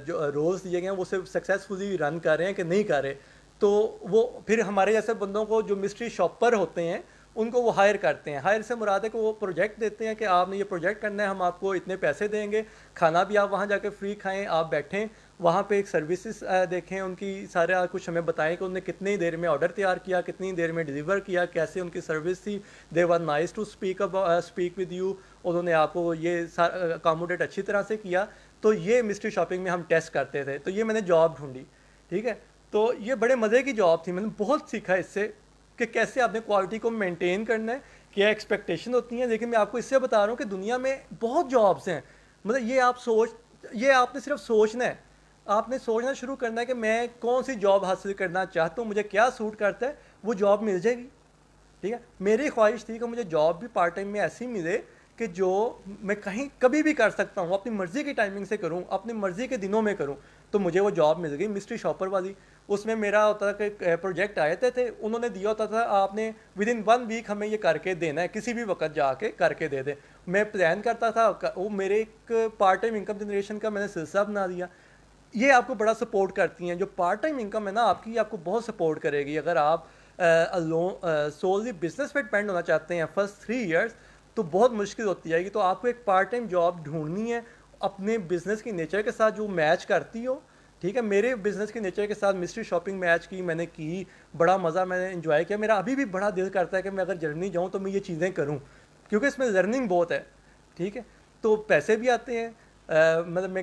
S1: جو رولز دیے گئے ہیں وہ سکسیزفلی رن کر رہے ہیں کہ نہیں کر رہے. تو وہ پھر ہمارے جیسے بندوں کو جو مسٹری شاپر ہوتے ہیں ان کو وہ ہائر کرتے ہیں. ہائر سے مراد ہے کہ وہ پروجیکٹ دیتے ہیں کہ آپ نے یہ پروجیکٹ کرنا ہے, ہم آپ کو اتنے پیسے دیں گے, کھانا بھی آپ وہاں جا کے فری کھائیں, آپ بیٹھیں وہاں پہ ایک سروسز دیکھیں, ان کی سارا کچھ ہمیں بتائیں کہ انہوں نے کتنی دیر میں آرڈر تیار کیا, کتنی دیر میں ڈیلیور کیا, کیسے ان کی سروس تھی, they were nice to speak with you, انہوں نے آپ کو یہ اکاموڈیٹ اچھی طرح سے کیا. تو یہ مسٹری شاپنگ میں ہم ٹیسٹ کرتے تھے. تو یہ میں نے جاب ڈھونڈی. ٹھیک ہے, تو یہ بڑے مزے کی جاب تھی, میں نے بہت سیکھا اس سے کہ کیسے آپ نے کوالٹی کو مینٹین کرنا ہے, کیا ایکسپیکٹیشن ہوتی ہیں. لیکن میں آپ کو اس سے بتا رہا ہوں کہ دنیا میں بہت جابس ہیں, مطلب یہ آپ نے صرف سوچنا ہے, آپ نے سوچنا شروع کرنا ہے کہ میں کون سی جاب حاصل کرنا چاہتا ہوں, مجھے کیا سوٹ کرتا ہے, وہ جاب مل جائے گی. ٹھیک ہے, میری خواہش تھی کہ مجھے جاب بھی پارٹ ٹائم میں ایسی ملے کہ جو میں کہیں کبھی بھی کر سکتا ہوں, اپنی مرضی کی ٹائمنگ سے کروں, اپنی مرضی کے دنوں میں کروں. تو مجھے وہ جاب مل گئی مسٹری شاپر والی. اس میں میرا ہوتا تھا کہ پروجیکٹ آئے تھے, انہوں نے دیا ہوتا تھا آپ نے ود ان 1 ویک ہمیں یہ کر کے دینا ہے, کسی بھی وقت جا کے کر کے دے دیں. میں پلان کرتا تھا, وہ میرے ایک پارٹ ٹائم انکم جنریشن کا میں نے سلسلہ بنا دیا. یہ آپ کو بڑا سپورٹ کرتی ہیں, جو پارٹ ٹائم انکم ہے نا آپ کی, آپ کو بہت سپورٹ کرے گی. اگر آپ سوللی بزنس پہ ڈپینڈ ہونا چاہتے ہیں فرسٹ 3 ایئرس, تو بہت مشکل ہوتی جائے گی. تو آپ کو ایک پارٹ ٹائم جاب ڈھونڈنی ہے اپنے بزنس کی نیچر کے ساتھ جو میچ کرتی ہو. ٹھیک ہے, میرے بزنس کی نیچر کے ساتھ مسٹری شاپنگ میچ کی, میں نے کی, بڑا مزہ میں نے انجوائے کیا. میرا ابھی بھی بڑا دل کرتا ہے کہ میں اگر جرمنی جاؤں تو میں یہ چیزیں کروں, کیونکہ اس میں لرننگ بہت ہے. ٹھیک ہے, تو پیسے بھی آتے ہیں. مطلب میں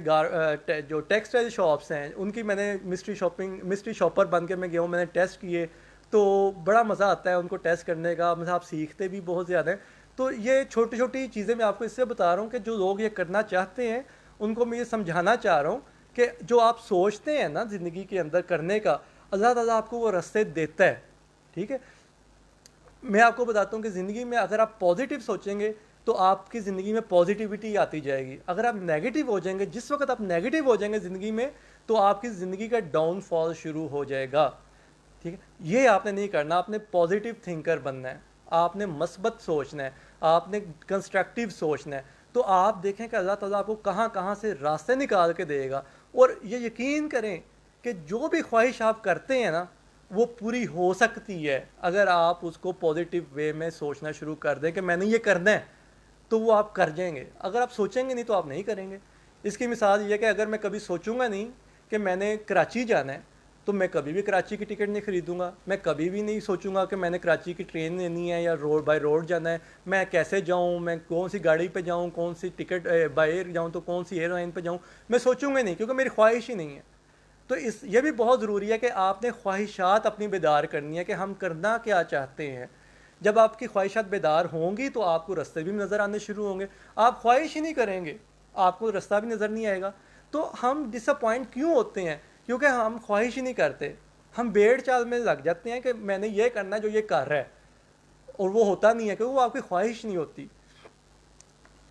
S1: جو ٹیکسٹائل شاپس ہیں ان کی میں نے مسٹری شاپر بن کے میں گیا ہوں, میں نے ٹیسٹ کیے, تو بڑا مزہ آتا ہے ان کو ٹیسٹ کرنے کا. مطلب آپ سیکھتے بھی بہت زیادہ ہیں. تو یہ چھوٹی چھوٹی چیزیں میں آپ کو اس سے بتا رہا ہوں کہ جو لوگ یہ کرنا چاہتے ہیں ان کو میں یہ سمجھانا چاہ رہا ہوں کہ جو آپ سوچتے ہیں نا زندگی کے اندر کرنے کا, اللہ تعالیٰ آپ کو وہ راستے دیتا ہے. ٹھیک ہے, میں آپ کو بتاتا ہوں کہ زندگی میں اگر آپ پازیٹیو سوچیں گے تو آپ کی زندگی میں پازیٹیوٹی آتی جائے گی. اگر آپ نیگیٹو ہو جائیں گے, جس وقت آپ نیگیٹو ہو جائیں گے زندگی میں, تو آپ کی زندگی کا ڈاؤن فال شروع ہو جائے گا. ٹھیک ہے, یہ آپ نے نہیں کرنا. آپ نے پازیٹیو تھنکر بننا ہے, آپ نے مثبت سوچنا ہے, آپ نے کنسٹرکٹیو سوچنا ہے. تو آپ دیکھیں کہ اللہ تعالیٰ آپ کو کہاں کہاں سے راستے نکال کے دے گا. اور یہ یقین کریں کہ جو بھی خواہش آپ کرتے ہیں نا وہ پوری ہو سکتی ہے اگر آپ اس کو پازیٹیو وے میں سوچنا شروع کر دیں کہ میں نے یہ کرنا ہے, تو وہ آپ کر جائیں گے. اگر آپ سوچیں گے نہیں تو آپ نہیں کریں گے. اس کی مثال یہ ہے کہ اگر میں کبھی سوچوں گا نہیں کہ میں نے کراچی جانا ہے, تو میں کبھی بھی کراچی کی ٹکٹ نہیں خریدوں گا. میں کبھی بھی نہیں سوچوں گا کہ میں نے کراچی کی ٹرین لینی ہے یا بائی روڈ جانا ہے, میں کیسے جاؤں, میں کون سی گاڑی پہ جاؤں, کون سی ٹکٹ بائی ایئر جاؤں تو کون سی ایئر لائن پہ جاؤں, میں سوچوں گا نہیں, کیونکہ میری خواہش ہی نہیں ہے. تو یہ بھی بہت ضروری ہے کہ آپ نے خواہشات اپنی بیدار کرنی ہے کہ ہم کرنا کیا چاہتے ہیں. جب آپ کی خواہشات بیدار ہوں گی تو آپ کو راستے بھی نظر آنے شروع ہوں گے. آپ خواہش ہی نہیں کریں گے, آپ کو راستہ بھی نظر نہیں آئے گا. تو ہم ڈس اپوائنٹ کیوں ہوتے ہیں؟ کیونکہ ہم خواہش ہی نہیں کرتے. ہم بیڑ چال میں لگ جاتے ہیں کہ میں نے یہ کرنا ہے جو یہ کر رہا ہے, اور وہ ہوتا نہیں ہے کیونکہ وہ آپ کی خواہش نہیں ہوتی.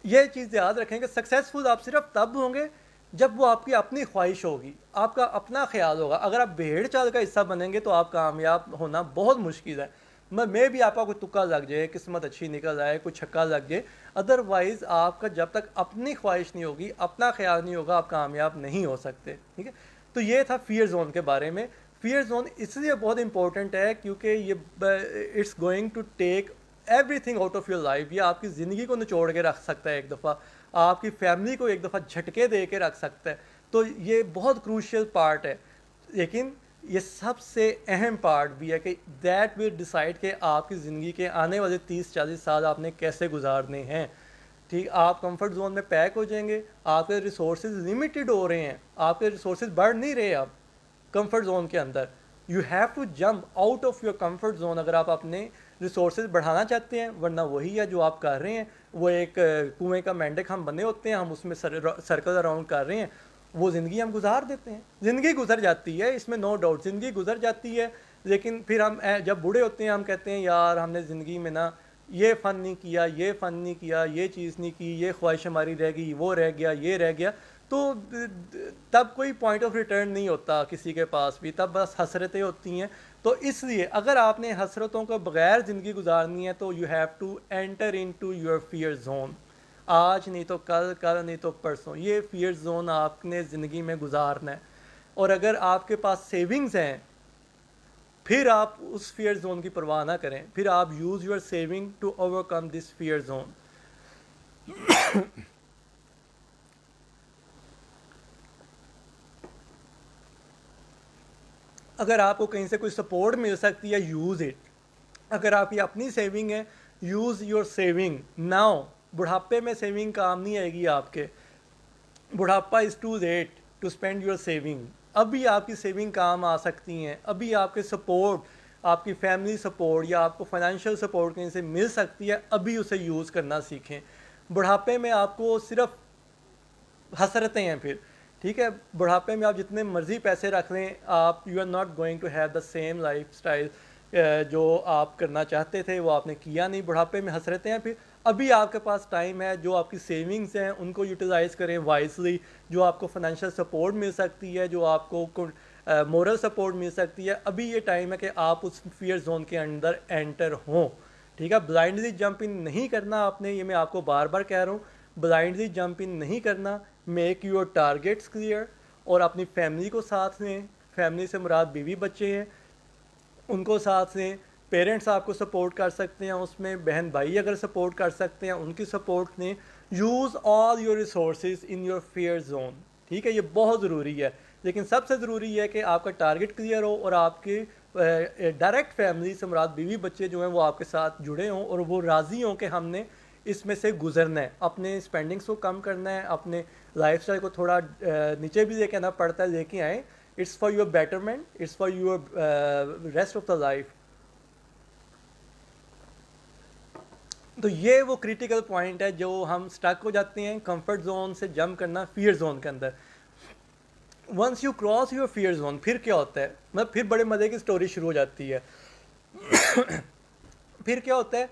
S1: یہ چیز یاد رکھیں کہ سکسیزفل آپ صرف تب ہوں گے جب وہ آپ کی اپنی خواہش ہوگی, آپ کا اپنا خیال ہوگا. اگر آپ بھیڑ چال کا حصہ بنیں گے تو آپ کامیاب ہونا بہت مشکل ہے. میں بھی آپ کا کوئی تکا لگ جائے, قسمت اچھی نکل جائے, کوئی چھکا لگ جائے, ادروائز آپ کا جب تک اپنی خواہش نہیں ہوگی, اپنا خیال نہیں ہوگا, آپ کامیاب نہیں ہو سکتے. ٹھیک ہے, تو یہ تھا فیئر زون کے بارے میں. فیئر زون اس لیے بہت امپورٹنٹ ہے کیونکہ یہ it's going to take everything out of your life. یہ آپ کی زندگی کو نچوڑ کے رکھ سکتا ہے, ایک دفعہ آپ کی فیملی کو ایک دفعہ جھٹکے دے کے رکھ سکتا ہے. تو یہ بہت کروشل پارٹ ہے. لیکن یہ سب سے اہم پارٹ بھی ہے کہ دیٹ ول ڈیسائڈ کہ آپ کی زندگی کے آنے والے 30-40 سال آپ نے کیسے گزارنے ہیں. ٹھیک, آپ کمفرٹ زون میں پیک ہو جائیں گے, آپ کے ریسورسز لمیٹڈ ہو رہے ہیں, آپ کے ریسورسز بڑھ نہیں رہے اب کمفرٹ زون کے اندر. You have to jump out of your comfort zone اگر آپ اپنے ریسورسز بڑھانا چاہتے ہیں, ورنہ وہی ہے جو آپ کر رہے ہیں. وہ ایک کنویں کا مینڈک ہم بنے ہوتے ہیں, ہم اس میں سرکل اراؤنڈ کر رہے ہیں, وہ زندگی ہم گزار دیتے ہیں. زندگی گزر جاتی ہے, اس میں نو ڈاؤٹ زندگی گزر جاتی ہے. لیکن پھر ہم جب بوڑھے ہوتے ہیں ہم کہتے ہیں یار ہم نے زندگی میں نا یہ فن نہیں کیا, یہ فن نہیں کیا, یہ چیز نہیں کی, یہ خواہش ہماری رہ گئی, وہ رہ گیا, یہ رہ گیا. تو تب کوئی پوائنٹ آف ریٹرن نہیں ہوتا کسی کے پاس بھی, تب بس حسرتیں ہوتی ہیں. تو اس لیے اگر آپ نے حسرتوں کو بغیر زندگی گزارنی ہے تو you have to enter into your fear zone. آج نہیں تو کل, کل نہیں تو پرسوں, یہ فیئر زون آپ نے زندگی میں گزارنا ہے. اور اگر آپ کے پاس سیونگز ہیں پھر آپ اس فیئر زون کی پرواہ نہ کریں, پھر آپ use your saving to overcome this fear zone. اگر آپ کو کہیں سے کوئی سپورٹ مل سکتی ہے یوز اٹ. اگر آپ کی اپنی سیونگ ہے یوز یور سیونگ ناؤ. بڑھاپے میں سیونگ کام نہیں آئے گی آپ کے. بڑھاپا is too late to spend your saving. ابھی آپ کی سیونگ کام آ سکتی ہیں, ابھی آپ کے سپورٹ, آپ کی فیملی سپورٹ یا آپ کو فائنینشیل سپورٹ کہیں سے مل سکتی ہے, ابھی اسے یوز کرنا سیکھیں. بڑھاپے میں آپ کو صرف حسرتیں ہیں پھر ٹھیک ہے. بڑھاپے میں آپ جتنے مرضی پیسے رکھ لیں, آپ you are not going to have the same lifestyle جو آپ کرنا چاہتے تھے وہ آپ نے کیا نہیں. بڑھاپے میں حسرتیں ہیں. پھر ابھی آپ کے پاس ٹائم ہے, جو آپ کی سیونگز ہیں ان کو یوٹیلائز کریں وائزلی, جو آپ کو فائنینشیل سپورٹ مل سکتی ہے, جو آپ کو مورل سپورٹ مل سکتی ہے. ابھی یہ ٹائم ہے کہ آپ اس فیئر زون کے اندر انٹر ہوں. ٹھیک ہے, بلائنڈلی جمپ ان نہیں کرنا آپ نے, یہ میں آپ کو بار بار کہہ رہا ہوں, بلائنڈلی جمپ ان نہیں کرنا. میک یور ٹارگیٹس کلیئر, اور اپنی فیملی کو ساتھ لیں. فیملی سے مراد بیوی بچے ہیں, ان کو ساتھ لیں. پیرنٹس آپ کو سپورٹ کر سکتے ہیں اس میں, بہن بھائی اگر سپورٹ کر سکتے ہیں ان کی سپورٹ لیں. Use all your resources in your fear zone. ٹھیک ہے, یہ بہت ضروری ہے. لیکن سب سے ضروری ہے کہ آپ کا ٹارگیٹ کلیئر ہو, اور آپ کی ڈائریکٹ فیملی سے مراد بیوی بچے جو ہیں وہ آپ کے ساتھ جڑے ہوں, اور وہ راضی ہوں کہ ہم نے اس میں سے گزرنا ہے. اپنے اسپینڈنگس کو کم کرنا ہے, اپنے لائف اسٹائل کو تھوڑا نیچے بھی لے کے آنا پڑتا ہے, لے کے آئیں. It's for your betterment, it's for your rest of the life. تو یہ وہ کریٹیکل پوائنٹ ہے جو ہم سٹک ہو جاتے ہیں کمفرٹ زون سے جمپ کرنا فیئر زون کے اندر. Once you cross your fear zone, پھر کیا ہوتا ہے, مطلب پھر بڑے مزے کی سٹوری شروع ہو جاتی ہے. پھر کیا ہوتا ہے,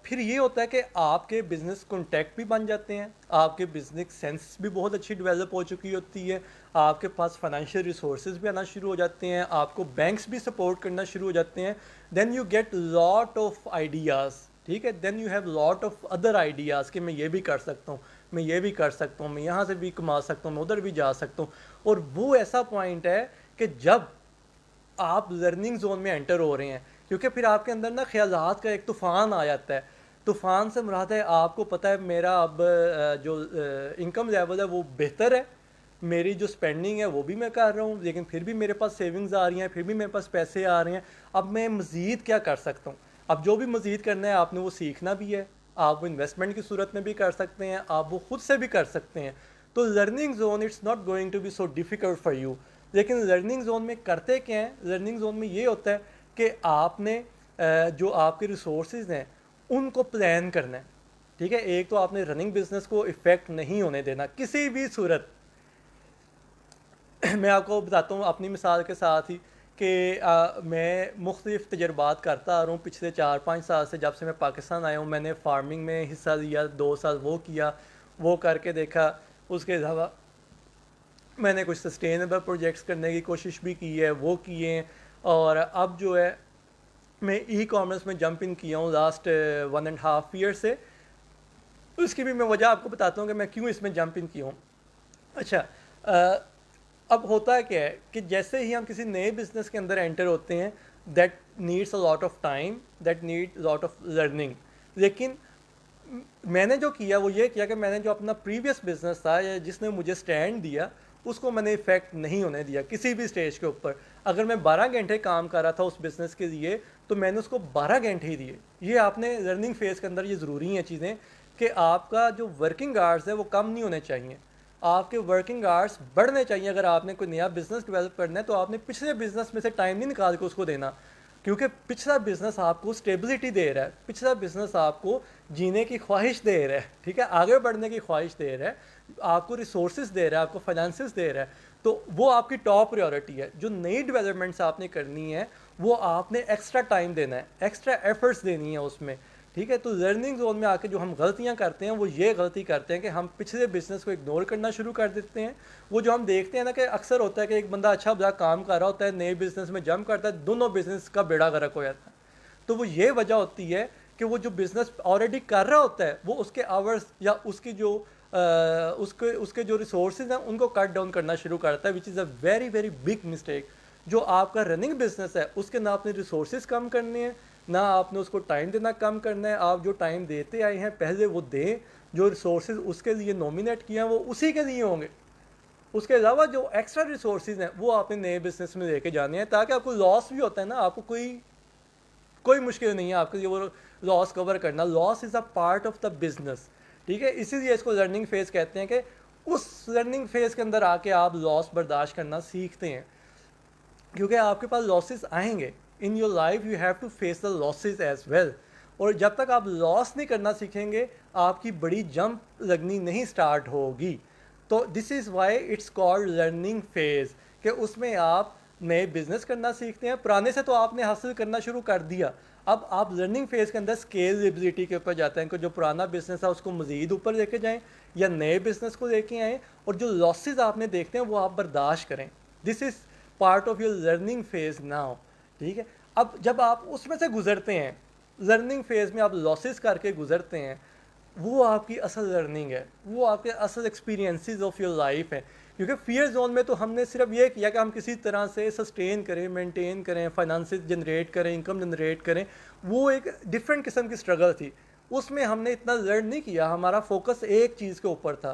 S1: پھر یہ ہوتا ہے کہ آپ کے بزنس کانٹیکٹ بھی بن جاتے ہیں, آپ کے بزنس سینس بھی بہت اچھی ڈیولپ ہو چکی ہوتی ہے, آپ کے پاس فائنینشیل ریسورسز بھی آنا شروع ہو جاتے ہیں, آپ کو بینکس بھی سپورٹ کرنا شروع ہو جاتے ہیں. Then you get lot of ideas. ٹھیک ہے, then you have lot of other ideas کہ میں یہ بھی کر سکتا ہوں, میں یہ بھی کر سکتا ہوں, میں یہاں سے بھی کما سکتا ہوں, میں ادھر بھی جا سکتا ہوں. اور وہ ایسا پوائنٹ ہے کہ جب آپ لرننگ زون میں انٹر ہو رہے ہیں, کیونکہ پھر آپ کے اندر نا خیالات کا ایک طوفان آ جاتا ہے. طوفان سے مراد ہے آپ کو پتہ ہے میرا اب جو انکم لیول ہے وہ بہتر ہے, میری جو سپینڈنگ ہے وہ بھی میں کر رہا ہوں, لیکن پھر بھی میرے پاس سیونگز آ رہی ہیں, پھر بھی میرے پاس پیسے آ رہے ہیں. اب میں مزید کیا کر سکتا ہوں؟ اب جو بھی مزید کرنا ہے آپ نے وہ سیکھنا بھی ہے. آپ وہ انویسٹمنٹ کی صورت میں بھی کر سکتے ہیں, آپ وہ خود سے بھی کر سکتے ہیں. تو learning zone it's not going to be so difficult for you. لیکن لرننگ زون میں کرتے کیا ہیں, لرننگ زون میں یہ ہوتا ہے کہ آپ نے جو آپ کے ریسورسز ہیں ان کو پلان کرنا ہے. ٹھیک ہے, ایک تو آپ نے رننگ بزنس کو افیکٹ نہیں ہونے دینا کسی بھی صورت. میں آپ کو بتاتا ہوں اپنی مثال کے ساتھ ہی کہ میں مختلف تجربات کرتا آ رہا ہوں پچھلے 4-5 سال سے. جب سے میں پاکستان آیا ہوں میں نے فارمنگ میں حصہ لیا, 2 سال وہ کیا, وہ کر کے دیکھا. اس کے علاوہ میں نے کچھ سسٹینیبل پروجیکٹس کرنے کی کوشش بھی کی ہے, وہ کیے ہیں. اور اب جو ہے میں ای کامرس میں جمپ ان کیا ہوں لاسٹ 1.5 ایئر سے. اس کی بھی میں وجہ آپ کو بتاتا ہوں کہ میں کیوں اس میں جمپ ان کیا ہوں. اچھا, اب ہوتا ہے کیا ہے کہ جیسے ہی ہم کسی نئے بزنس کے اندر انٹر ہوتے ہیں, that needs a lot of time, that need lot of learning. لیکن میں نے جو کیا وہ یہ کیا کہ میں نے جو اپنا پریویس بزنس تھا یا جس نے مجھے سٹینڈ دیا اس کو میں نے افیکٹ نہیں ہونے دیا کسی بھی سٹیج کے اوپر. اگر میں 12 گھنٹے کام کر رہا تھا اس بزنس کے لیے تو میں نے اس کو 12 گھنٹے ہی دیے. یہ آپ نے لرننگ فیز کے اندر یہ ضروری ہیں چیزیں کہ آپ کا جو ورکنگ آورس ہے وہ کم نہیں ہونے چاہیے, آپ کے ورکنگ آورس بڑھنے چاہیے. اگر آپ نے کوئی نیا بزنس ڈیولپ کرنا ہے تو آپ نے پچھلے بزنس میں سے ٹائم نہیں نکال کے اس کو دینا, کیونکہ پچھلا بزنس آپ کو اسٹیبلٹی دے رہا ہے, پچھلا بزنس آپ کو جینے کی خواہش دے رہا ہے. ٹھیک ہے, آگے بڑھنے کی خواہش دے رہا ہے, آپ کو ریسورسز دے رہا ہے, آپ کو فائنانسز دے رہا ہے. تو وہ آپ کی ٹاپ پریورٹی ہے. جو نئی ڈیولپمنٹس آپ نے کرنی ہے وہ آپ نے ایکسٹرا ٹائم دینا ہے, ایکسٹرا ایفرٹس دینی ہے اس میں. ٹھیک ہے, تو لرننگ زون میں آ کے جو ہم غلطیاں کرتے ہیں وہ یہ غلطی کرتے ہیں کہ ہم پچھلے بزنس کو اگنور کرنا شروع کر دیتے ہیں. وہ جو ہم دیکھتے ہیں نا کہ اکثر ہوتا ہے کہ ایک بندہ اچھا بڑا کام کر رہا ہوتا ہے, نئے بزنس میں جمپ کرتا ہے, دونوں بزنس کا بیڑا غرق ہو جاتا ہے. تو وہ یہ وجہ ہوتی ہے کہ وہ جو بزنس آلریڈی کر رہا ہوتا ہے وہ اس کے آورس یا اس کی جو اس کے جو ریسورسز ہیں ان کو کٹ ڈاؤن کرنا شروع کرتا ہے, which is a very very big mistake. جو آپ کا رننگ بزنس ہے اس کے نہ آپ نے ریسورسز کم کرنے ہیں, نہ آپ نے اس کو ٹائم دینا کم کرنا ہے. آپ جو ٹائم دیتے آئے ہیں پہلے وہ دیں, جو ریسورسز اس کے لیے نومینیٹ کیا ہیں وہ اسی کے لیے ہوں گے. اس کے علاوہ جو ایکسٹرا ریسورسز ہیں وہ آپ نے نئے بزنس میں لے کے جانے ہیں, تاکہ آپ کو لاس بھی ہوتا ہے نا, آپ کو کوئی مشکل نہیں ہے آپ کے لیے وہ لاس کور کرنا. Loss is a part of the business. ٹھیک ہے, اسی لیے اس کو لرننگ فیز کہتے ہیں کہ اس لرننگ فیز کے اندر آ کے آپ لاس برداشت کرنا سیکھتے ہیں, کیونکہ آپ کے پاس لاسز آئیں گے. In your life you have to face the losses as well. اور جب تک آپ لاس نہیں کرنا سیکھیں گے آپ کی بڑی جمپ لگنی نہیں سٹارٹ ہوگی. تو this is why it's called learning phase, کہ اس میں آپ نئے بزنس کرنا سیکھتے ہیں. پرانے سے تو آپ نے حاصل کرنا شروع کر دیا، اب آپ لرننگ فیز کے اندر اسکیلبلٹی کے اوپر جاتے ہیں کہ جو پرانا بزنس ہے اس کو مزید اوپر لے کے جائیں یا نئے بزنس کو لے کے آئیں، اور جو لاسز آپ نے دیکھتے ہیں وہ آپ برداشت کریں. This is part of your learning phase now. ٹھیک ہے، اب جب آپ اس میں سے گزرتے ہیں، لرننگ فیز میں آپ لاسز کر کے گزرتے ہیں، وہ آپ کی اصل لرننگ ہے، وہ آپ کے اصل ایکسپیرینسز آف یور لائف ہے. کیونکہ فیئر زون میں تو ہم نے صرف یہ کیا کہ ہم کسی طرح سے سسٹین کریں، مینٹین کریں، فائنانسز جنریٹ کریں، انکم جنریٹ کریں. وہ ایک ڈفرینٹ قسم کی اسٹرگل تھی، اس میں ہم نے اتنا لرن نہیں کیا، ہمارا فوکس ایک چیز کے اوپر تھا.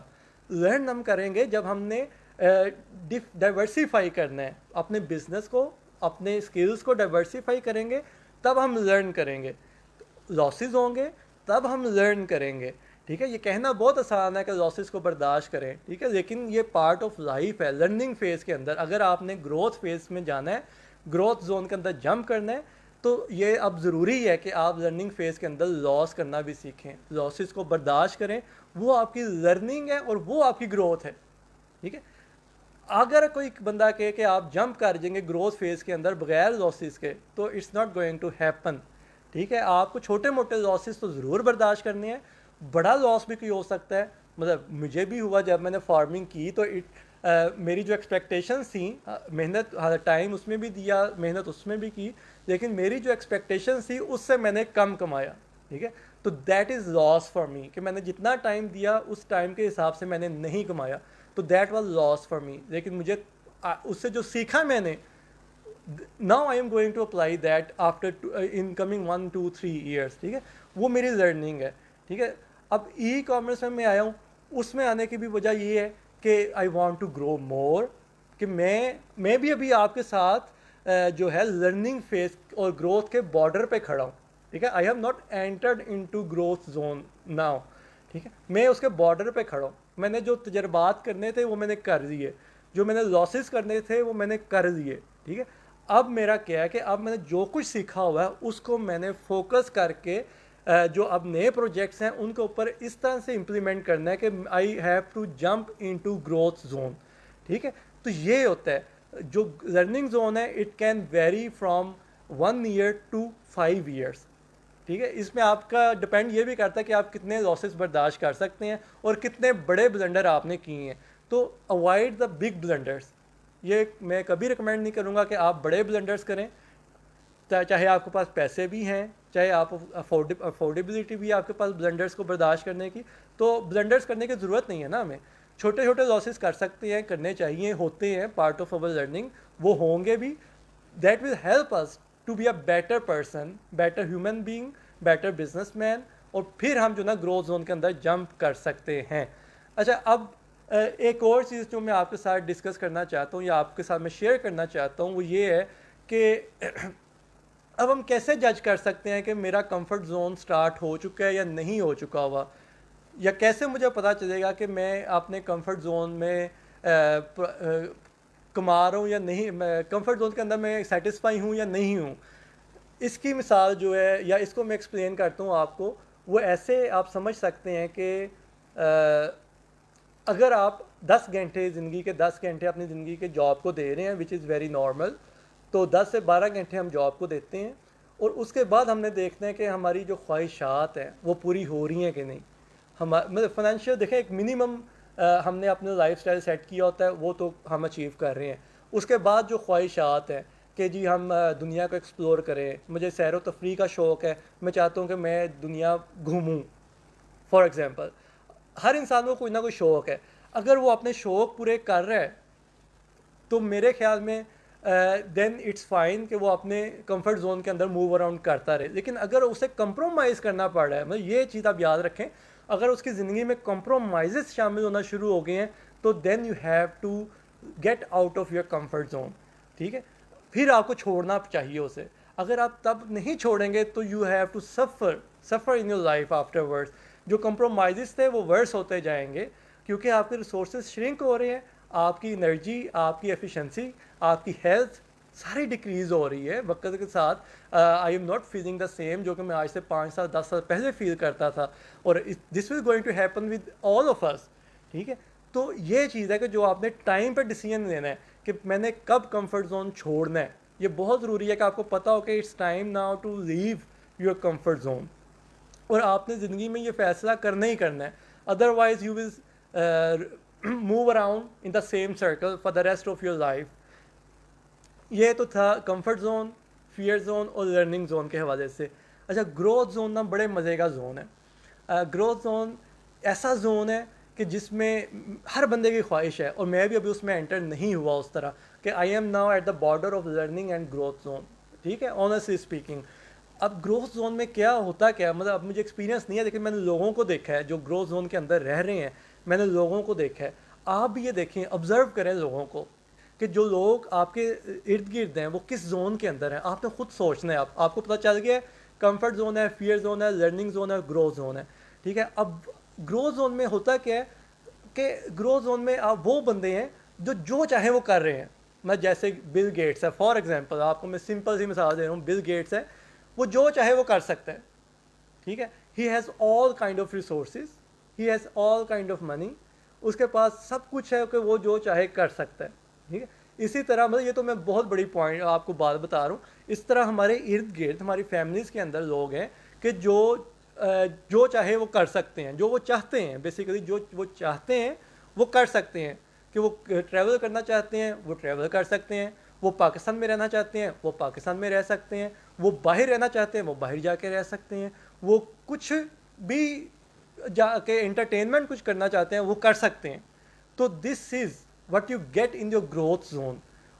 S1: لرن ہم کریں گے جب ہم نے ڈائیورسیفائی کرنا ہے اپنے بزنس کو، اپنے اسکلس کو ڈائیورسیفائی کریں گے، تب ہم لرن کریں گے. لاسز ہوں گے تب ہم لرن کریں گے. ٹھیک ہے، یہ کہنا بہت آسان ہے کہ لاسز کو برداشت کریں، ٹھیک ہے، لیکن یہ پارٹ آف لائف ہے. لرننگ فیز کے اندر اگر آپ نے گروتھ فیز میں جانا ہے، گروتھ زون کے اندر جمپ کرنا ہے، تو یہ اب ضروری ہے کہ آپ لرننگ فیز کے اندر لاس کرنا بھی سیکھیں، لاسز کو برداشت کریں. وہ آپ کی لرننگ ہے اور وہ آپ کی گروتھ ہے. ٹھیک ہے، اگر کوئی بندہ کہے کہ آپ جمپ کر جائیں گے گروتھ فیز کے اندر بغیر لاسز کے، تو it's not going to happen. ٹھیک ہے، آپ کو چھوٹے موٹے لاسز تو ضرور برداشت کرنے ہیں، بڑا لاس بھی کوئی ہو سکتا ہے. مطلب مجھے بھی ہوا جب میں نے فارمنگ کی تو میری جو ایکسپیکٹیشنس تھیں، محنت ٹائم اس میں بھی دیا، محنت اس میں بھی کی، لیکن میری جو ایکسپیکٹیشنس تھی اس سے میں نے کم کمایا. ٹھیک ہے، تو دیٹ از لاس فار می، کہ میں نے جتنا ٹائم دیا اس ٹائم کے حساب سے میں نے نہیں کمایا، تو that was loss for me. لیکن مجھے اس سے جو سیکھا میں نے، now I am going to apply that after in coming 1 2 3 years. ٹھیک ہے، وہ میری لرننگ ہے. ٹھیک ہے، اب ای کامرس میں آیا ہوں، اس میں آنے کی بھی وجہ یہ ہے کہ آئی وانٹ ٹو گرو مور، کہ میں بھی ابھی آپ کے ساتھ جو ہے لرننگ فیز اور گروتھ کے بارڈر پہ کھڑا ہوں. ٹھیک ہے، I have not entered into growth zone now. ٹھیک ہے، میں اس کے بارڈر پہ کھڑا ہوں. میں نے جو تجربات کرنے تھے وہ میں نے کر دیے، جو میں نے لاسز کرنے تھے وہ میں نے کر دیے. ٹھیک ہے، اب میرا کیا ہے کہ اب میں نے جو کچھ سیکھا ہوا ہے اس کو میں نے فوکس کر کے جو اب نئے پروجیکٹس ہیں ان کے اوپر اس طرح سے امپلیمنٹ کرنا ہے کہ I have to jump into growth zone. ٹھیک ہے، تو یہ ہوتا ہے جو لرننگ زون ہے، it can vary from 1 year to 5 years. ٹھیک ہے، اس میں آپ کا ڈپینڈ یہ بھی کرتا ہے کہ آپ کتنے لاسز برداشت کر سکتے ہیں اور کتنے بڑے بلنڈر آپ نے کیے ہیں. تو اوائڈ دا بگ بلنڈرس. یہ میں کبھی ریکمینڈ نہیں کروں گا کہ آپ بڑے بلنڈرز کریں، چاہے آپ کے پاس پیسے بھی ہیں، چاہے آپ افورڈیبلٹی بھی آپ کے پاس بلنڈرز کو برداشت کرنے کی. تو بلنڈرز کرنے کی ضرورت نہیں ہے نا، ہمیں چھوٹے چھوٹے لاسز کر سکتے ہیں، کرنے چاہیے، ہوتے ہیں، پارٹ آف اوور لرننگ، وہ ہوں گے بھی. That will help us to be a better person, better human being, better businessman, اور پھر ہم جو نا گروتھ زون کے اندر جمپ کر سکتے ہیں. اچھا، اب ایک اور چیز جو میں آپ کے ساتھ ڈسکس کرنا چاہتا ہوں یا آپ کے ساتھ میں شیئر کرنا چاہتا ہوں، وہ یہ ہے کہ اب ہم کیسے جج کر سکتے ہیں کہ میرا کمفرٹ زون سٹارٹ ہو چکا ہے یا نہیں ہو چکا ہوا، یا کیسے مجھے پتہ چلے گا کہ میں اپنے کمفرٹ زون میں کما رہا ہوں یا نہیں، کمفرٹ زون کے اندر میں سیٹسفائی ہوں یا نہیں ہوں. اس کی مثال جو ہے، یا اس کو میں ایکسپلین کرتا ہوں آپ کو، وہ ایسے آپ سمجھ سکتے ہیں کہ اگر آپ 10 گھنٹے زندگی کے 10 گھنٹے اپنی زندگی کے جاب کو دے رہے ہیں، وچ از ویری نارمل، تو 10 سے 12 گھنٹے ہم جاب کو دیتے ہیں، اور اس کے بعد ہم نے دیکھنا ہے کہ ہماری جو خواہشات ہیں وہ پوری ہو رہی ہیں کہ نہیں. مطلب فائنینشیل دیکھیں، ایک منیمم ہم نے اپنا لائف سٹائل سیٹ کیا ہوتا ہے، وہ تو ہم اچیو کر رہے ہیں. اس کے بعد جو خواہشات ہیں کہ جی ہم دنیا کو ایکسپلور کریں، مجھے سیر و تفریح کا شوق ہے، میں چاہتا ہوں کہ میں دنیا گھوموں. فار ایگزامپل، ہر انسان کو کوئی نہ کوئی شوق ہے. اگر وہ اپنے شوق پورے کر رہا ہے تو میرے خیال میں دین اٹس فائن کہ وہ اپنے کمفرٹ زون کے اندر موو اراؤنڈ کرتا رہے. لیکن اگر اسے کمپرومائز کرنا پڑ رہا ہے، مطلب یہ چیز آپ یاد رکھیں، اگر اس کی زندگی میں کمپرومائزز شامل ہونا شروع ہو گئے ہیں تو then you have to get out of your comfort zone. ٹھیک ہے، پھر آپ کو چھوڑنا چاہیے اسے. اگر آپ تب نہیں چھوڑیں گے تو you have to suffer in your life afterward. جو کمپرومائزز تھے وہ ورس ہوتے جائیں گے، کیونکہ آپ کے ریسورسز شرنک ہو رہے ہیں، آپ کی انرجی، آپ کی ایفیشنسی، آپ کی ہیلتھ ساری ڈکریز ہو رہی ہے وقت کے ساتھ. I am not feeling the same جو کہ میں آج سے 5 سال 10 سال پہلے فیل کرتا تھا، اور this will going to happen with all of us. ٹھیک ہے، تو یہ چیز ہے کہ جو آپ نے ٹائم پہ ڈیسیجن لینا ہے کہ میں نے کب کمفرٹ زون چھوڑنا ہے. یہ بہت ضروری ہے کہ آپ کو پتہ ہو کہ it's time now to leave your comfort zone, اور آپ نے زندگی میں یہ فیصلہ کرنا ہی کرنا ہے. Otherwise you will move around in the same circle for the rest of your life. یہ تو تھا کمفرٹ زون, فیئر زون اور لرننگ زون کے حوالے سے. اچھا, گروتھ زون نا بڑے مزے کا زون ہے. گروتھ زون ایسا زون ہے کہ جس میں ہر بندے کی خواہش ہے, اور میں بھی ابھی اس میں انٹر نہیں ہوا اس طرح کہ I am now at the border of learning and growth zone. ٹھیک ہے, آنیسٹلی اسپیکنگ. اب گروتھ زون میں کیا ہوتا کیا, مطلب اب مجھے ایکسپیرینس نہیں ہے, لیکن میں نے لوگوں کو دیکھا ہے جو گروتھ زون کے اندر رہ رہے ہیں. میں نے لوگوں کو دیکھا ہے, آپ بھی یہ دیکھیں, آبزرو کریں لوگوں کو کہ جو لوگ آپ کے ارد گرد ہیں وہ کس زون کے اندر ہیں. آپ نے خود سوچنا ہے. آپ کو پتہ چل گیا ہے کمفرٹ زون ہے, فیئر زون ہے, لرننگ زون ہے, گروتھ زون ہے. ٹھیک ہے, اب گروتھ زون میں ہوتا کیا ہے کہ گروتھ زون میں آپ وہ بندے ہیں جو چاہیں وہ کر رہے ہیں. میں جیسے بل گیٹس ہے فار ایگزامپل, آپ کو میں سمپل سی مثال دے رہا ہوں. بل گیٹس ہے, وہ جو چاہے وہ کر سکتا ہے. ٹھیک ہے, he has all kind of resources, he has all kind of money. اس کے پاس سب کچھ ہے کہ وہ جو چاہے کر سکتا ہے. ٹھیک ہے, اسی طرح مطلب یہ تو میں بہت بڑی پوائنٹ آپ کو بات بتا رہا ہوں. اس طرح ہمارے ارد گرد ہماری فیملیز کے اندر لوگ ہیں کہ جو چاہے وہ کر سکتے ہیں, جو وہ چاہتے ہیں. بیسیکلی جو وہ چاہتے ہیں وہ کر سکتے ہیں. کہ وہ ٹریول کرنا چاہتے ہیں وہ ٹریول کر سکتے ہیں, وہ پاکستان میں رہنا چاہتے ہیں وہ پاکستان میں رہ سکتے ہیں, وہ باہر رہنا چاہتے ہیں وہ باہر جا کے رہ سکتے ہیں, وہ کچھ بھی جا کے انٹرٹینمنٹ کچھ کرنا چاہتے ہیں وہ کر سکتے ہیں. تو this is what you get in your growth zone.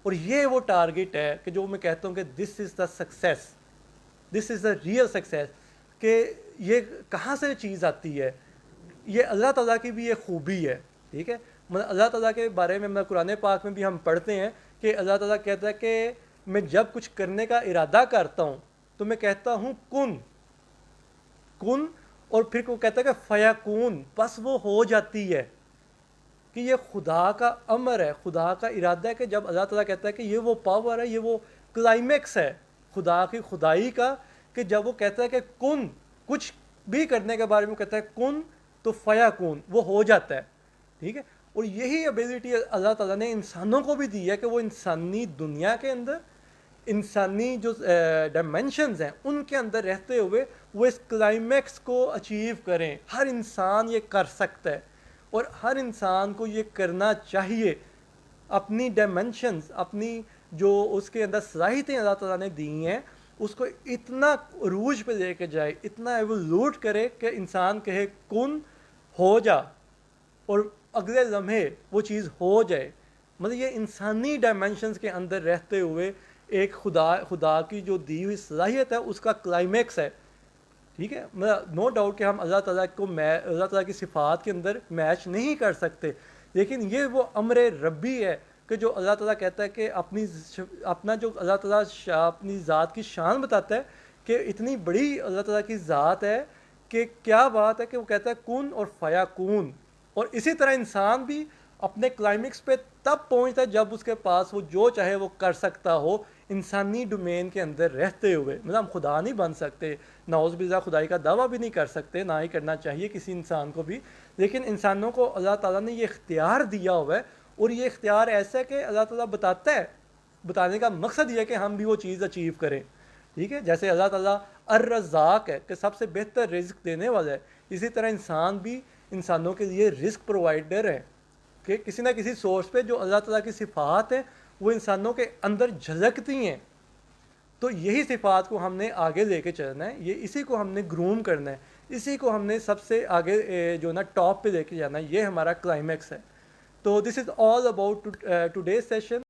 S1: اور یہ وہ ٹارگیٹ ہے کہ جو میں کہتا ہوں کہ this is the success, this is the real success. کہ یہ کہاں سے چیز آتی ہے, یہ اللہ تعالیٰ کی بھی یہ خوبی ہے. ٹھیک ہے, مطلب اللہ تعالیٰ کے بارے میں قرآن پاک میں بھی ہم پڑھتے ہیں کہ اللہ تعالیٰ کہتا ہے کہ میں جب کچھ کرنے کا ارادہ کرتا ہوں تو میں کہتا ہوں کن کن, اور پھر وہ کہتا ہے کہ فیکون, بس وہ ہو جاتی ہے. کہ یہ خدا کا امر ہے, خدا کا ارادہ ہے کہ جب اللہ تعالیٰ کہتا ہے کہ یہ وہ پاور ہے, یہ وہ کلائمیکس ہے خدا کی خدائی کا, کہ جب وہ کہتا ہے کہ کن, کچھ بھی کرنے کے بارے میں کہتا ہے کن تو فیکون, وہ ہو جاتا ہے. ٹھیک ہے, اور یہی ایبیلٹی اللہ تعالیٰ نے انسانوں کو بھی دی ہے کہ وہ انسانی دنیا کے اندر, انسانی جو ڈائمینشنز ہیں ان کے اندر رہتے ہوئے وہ اس کلائمیکس کو اچیو کریں. ہر انسان یہ کر سکتا ہے, اور ہر انسان کو یہ کرنا چاہیے. اپنی ڈائمینشنز, اپنی جو اس کے اندر صلاحیتیں اللہ تعالیٰ نے دی ہیں, اس کو اتنا عروج پہ لے کے جائے, اتنا ایوولوٹ کرے کہ انسان کہے کن ہو جا, اور اگلے لمحے وہ چیز ہو جائے. مطلب یہ انسانی ڈائمینشنز کے اندر رہتے ہوئے ایک خدا کی جو دی ہوئی صلاحیت ہے اس کا کلائمیکس ہے. ٹھیک ہے, مطلب نو ڈاؤٹ کہ ہم اللہ تعالیٰ کو اللہ تعالیٰ کی صفات کے اندر میچ نہیں کر سکتے, لیکن یہ وہ امر ربی ہے کہ جو اللہ تعالیٰ کہتا ہے کہ اپنا جو اللہ تعالیٰ اپنی ذات کی شان بتاتا ہے کہ اتنی بڑی اللہ تعالیٰ کی ذات ہے کہ کیا بات ہے کہ وہ کہتا ہے کن اور فیکون. اور اسی طرح انسان بھی اپنے کلائمیکس پہ تب پہنچتا ہے جب اس کے پاس وہ جو چاہے وہ کر سکتا ہو انسانی ڈومین کے اندر رہتے ہوئے. مطلب ہم خدا نہیں بن سکتے, نعوذ باللہ خدائی کا دعویٰ بھی نہیں کر سکتے, نہ ہی کرنا چاہیے کسی انسان کو بھی, لیکن انسانوں کو اللہ تعالیٰ نے یہ اختیار دیا ہوا ہے. اور یہ اختیار ایسا ہے کہ اللہ تعالیٰ بتاتا ہے, بتانے کا مقصد یہ ہے کہ ہم بھی وہ چیز اچیو کریں. ٹھیک ہے, جیسے اللہ تعالیٰ الرزاق ہے کہ سب سے بہتر رزق دینے والا ہے, اسی طرح انسان بھی انسانوں کے لیے رزق پرووائڈر ہے کہ کسی نہ کسی سورس پہ جو اللہ تعالیٰ کی صفات ہیں وہ انسانوں کے اندر جھلکتی ہیں. تو یہی صفات کو ہم نے آگے لے کے چلنا ہے, اسی کو ہم نے گروم کرنا ہے, اسی کو ہم نے سب سے آگے جو نا ٹاپ پہ لے کے جانا ہے. یہ ہمارا کلائمیکس ہے. تو this is all about today's session.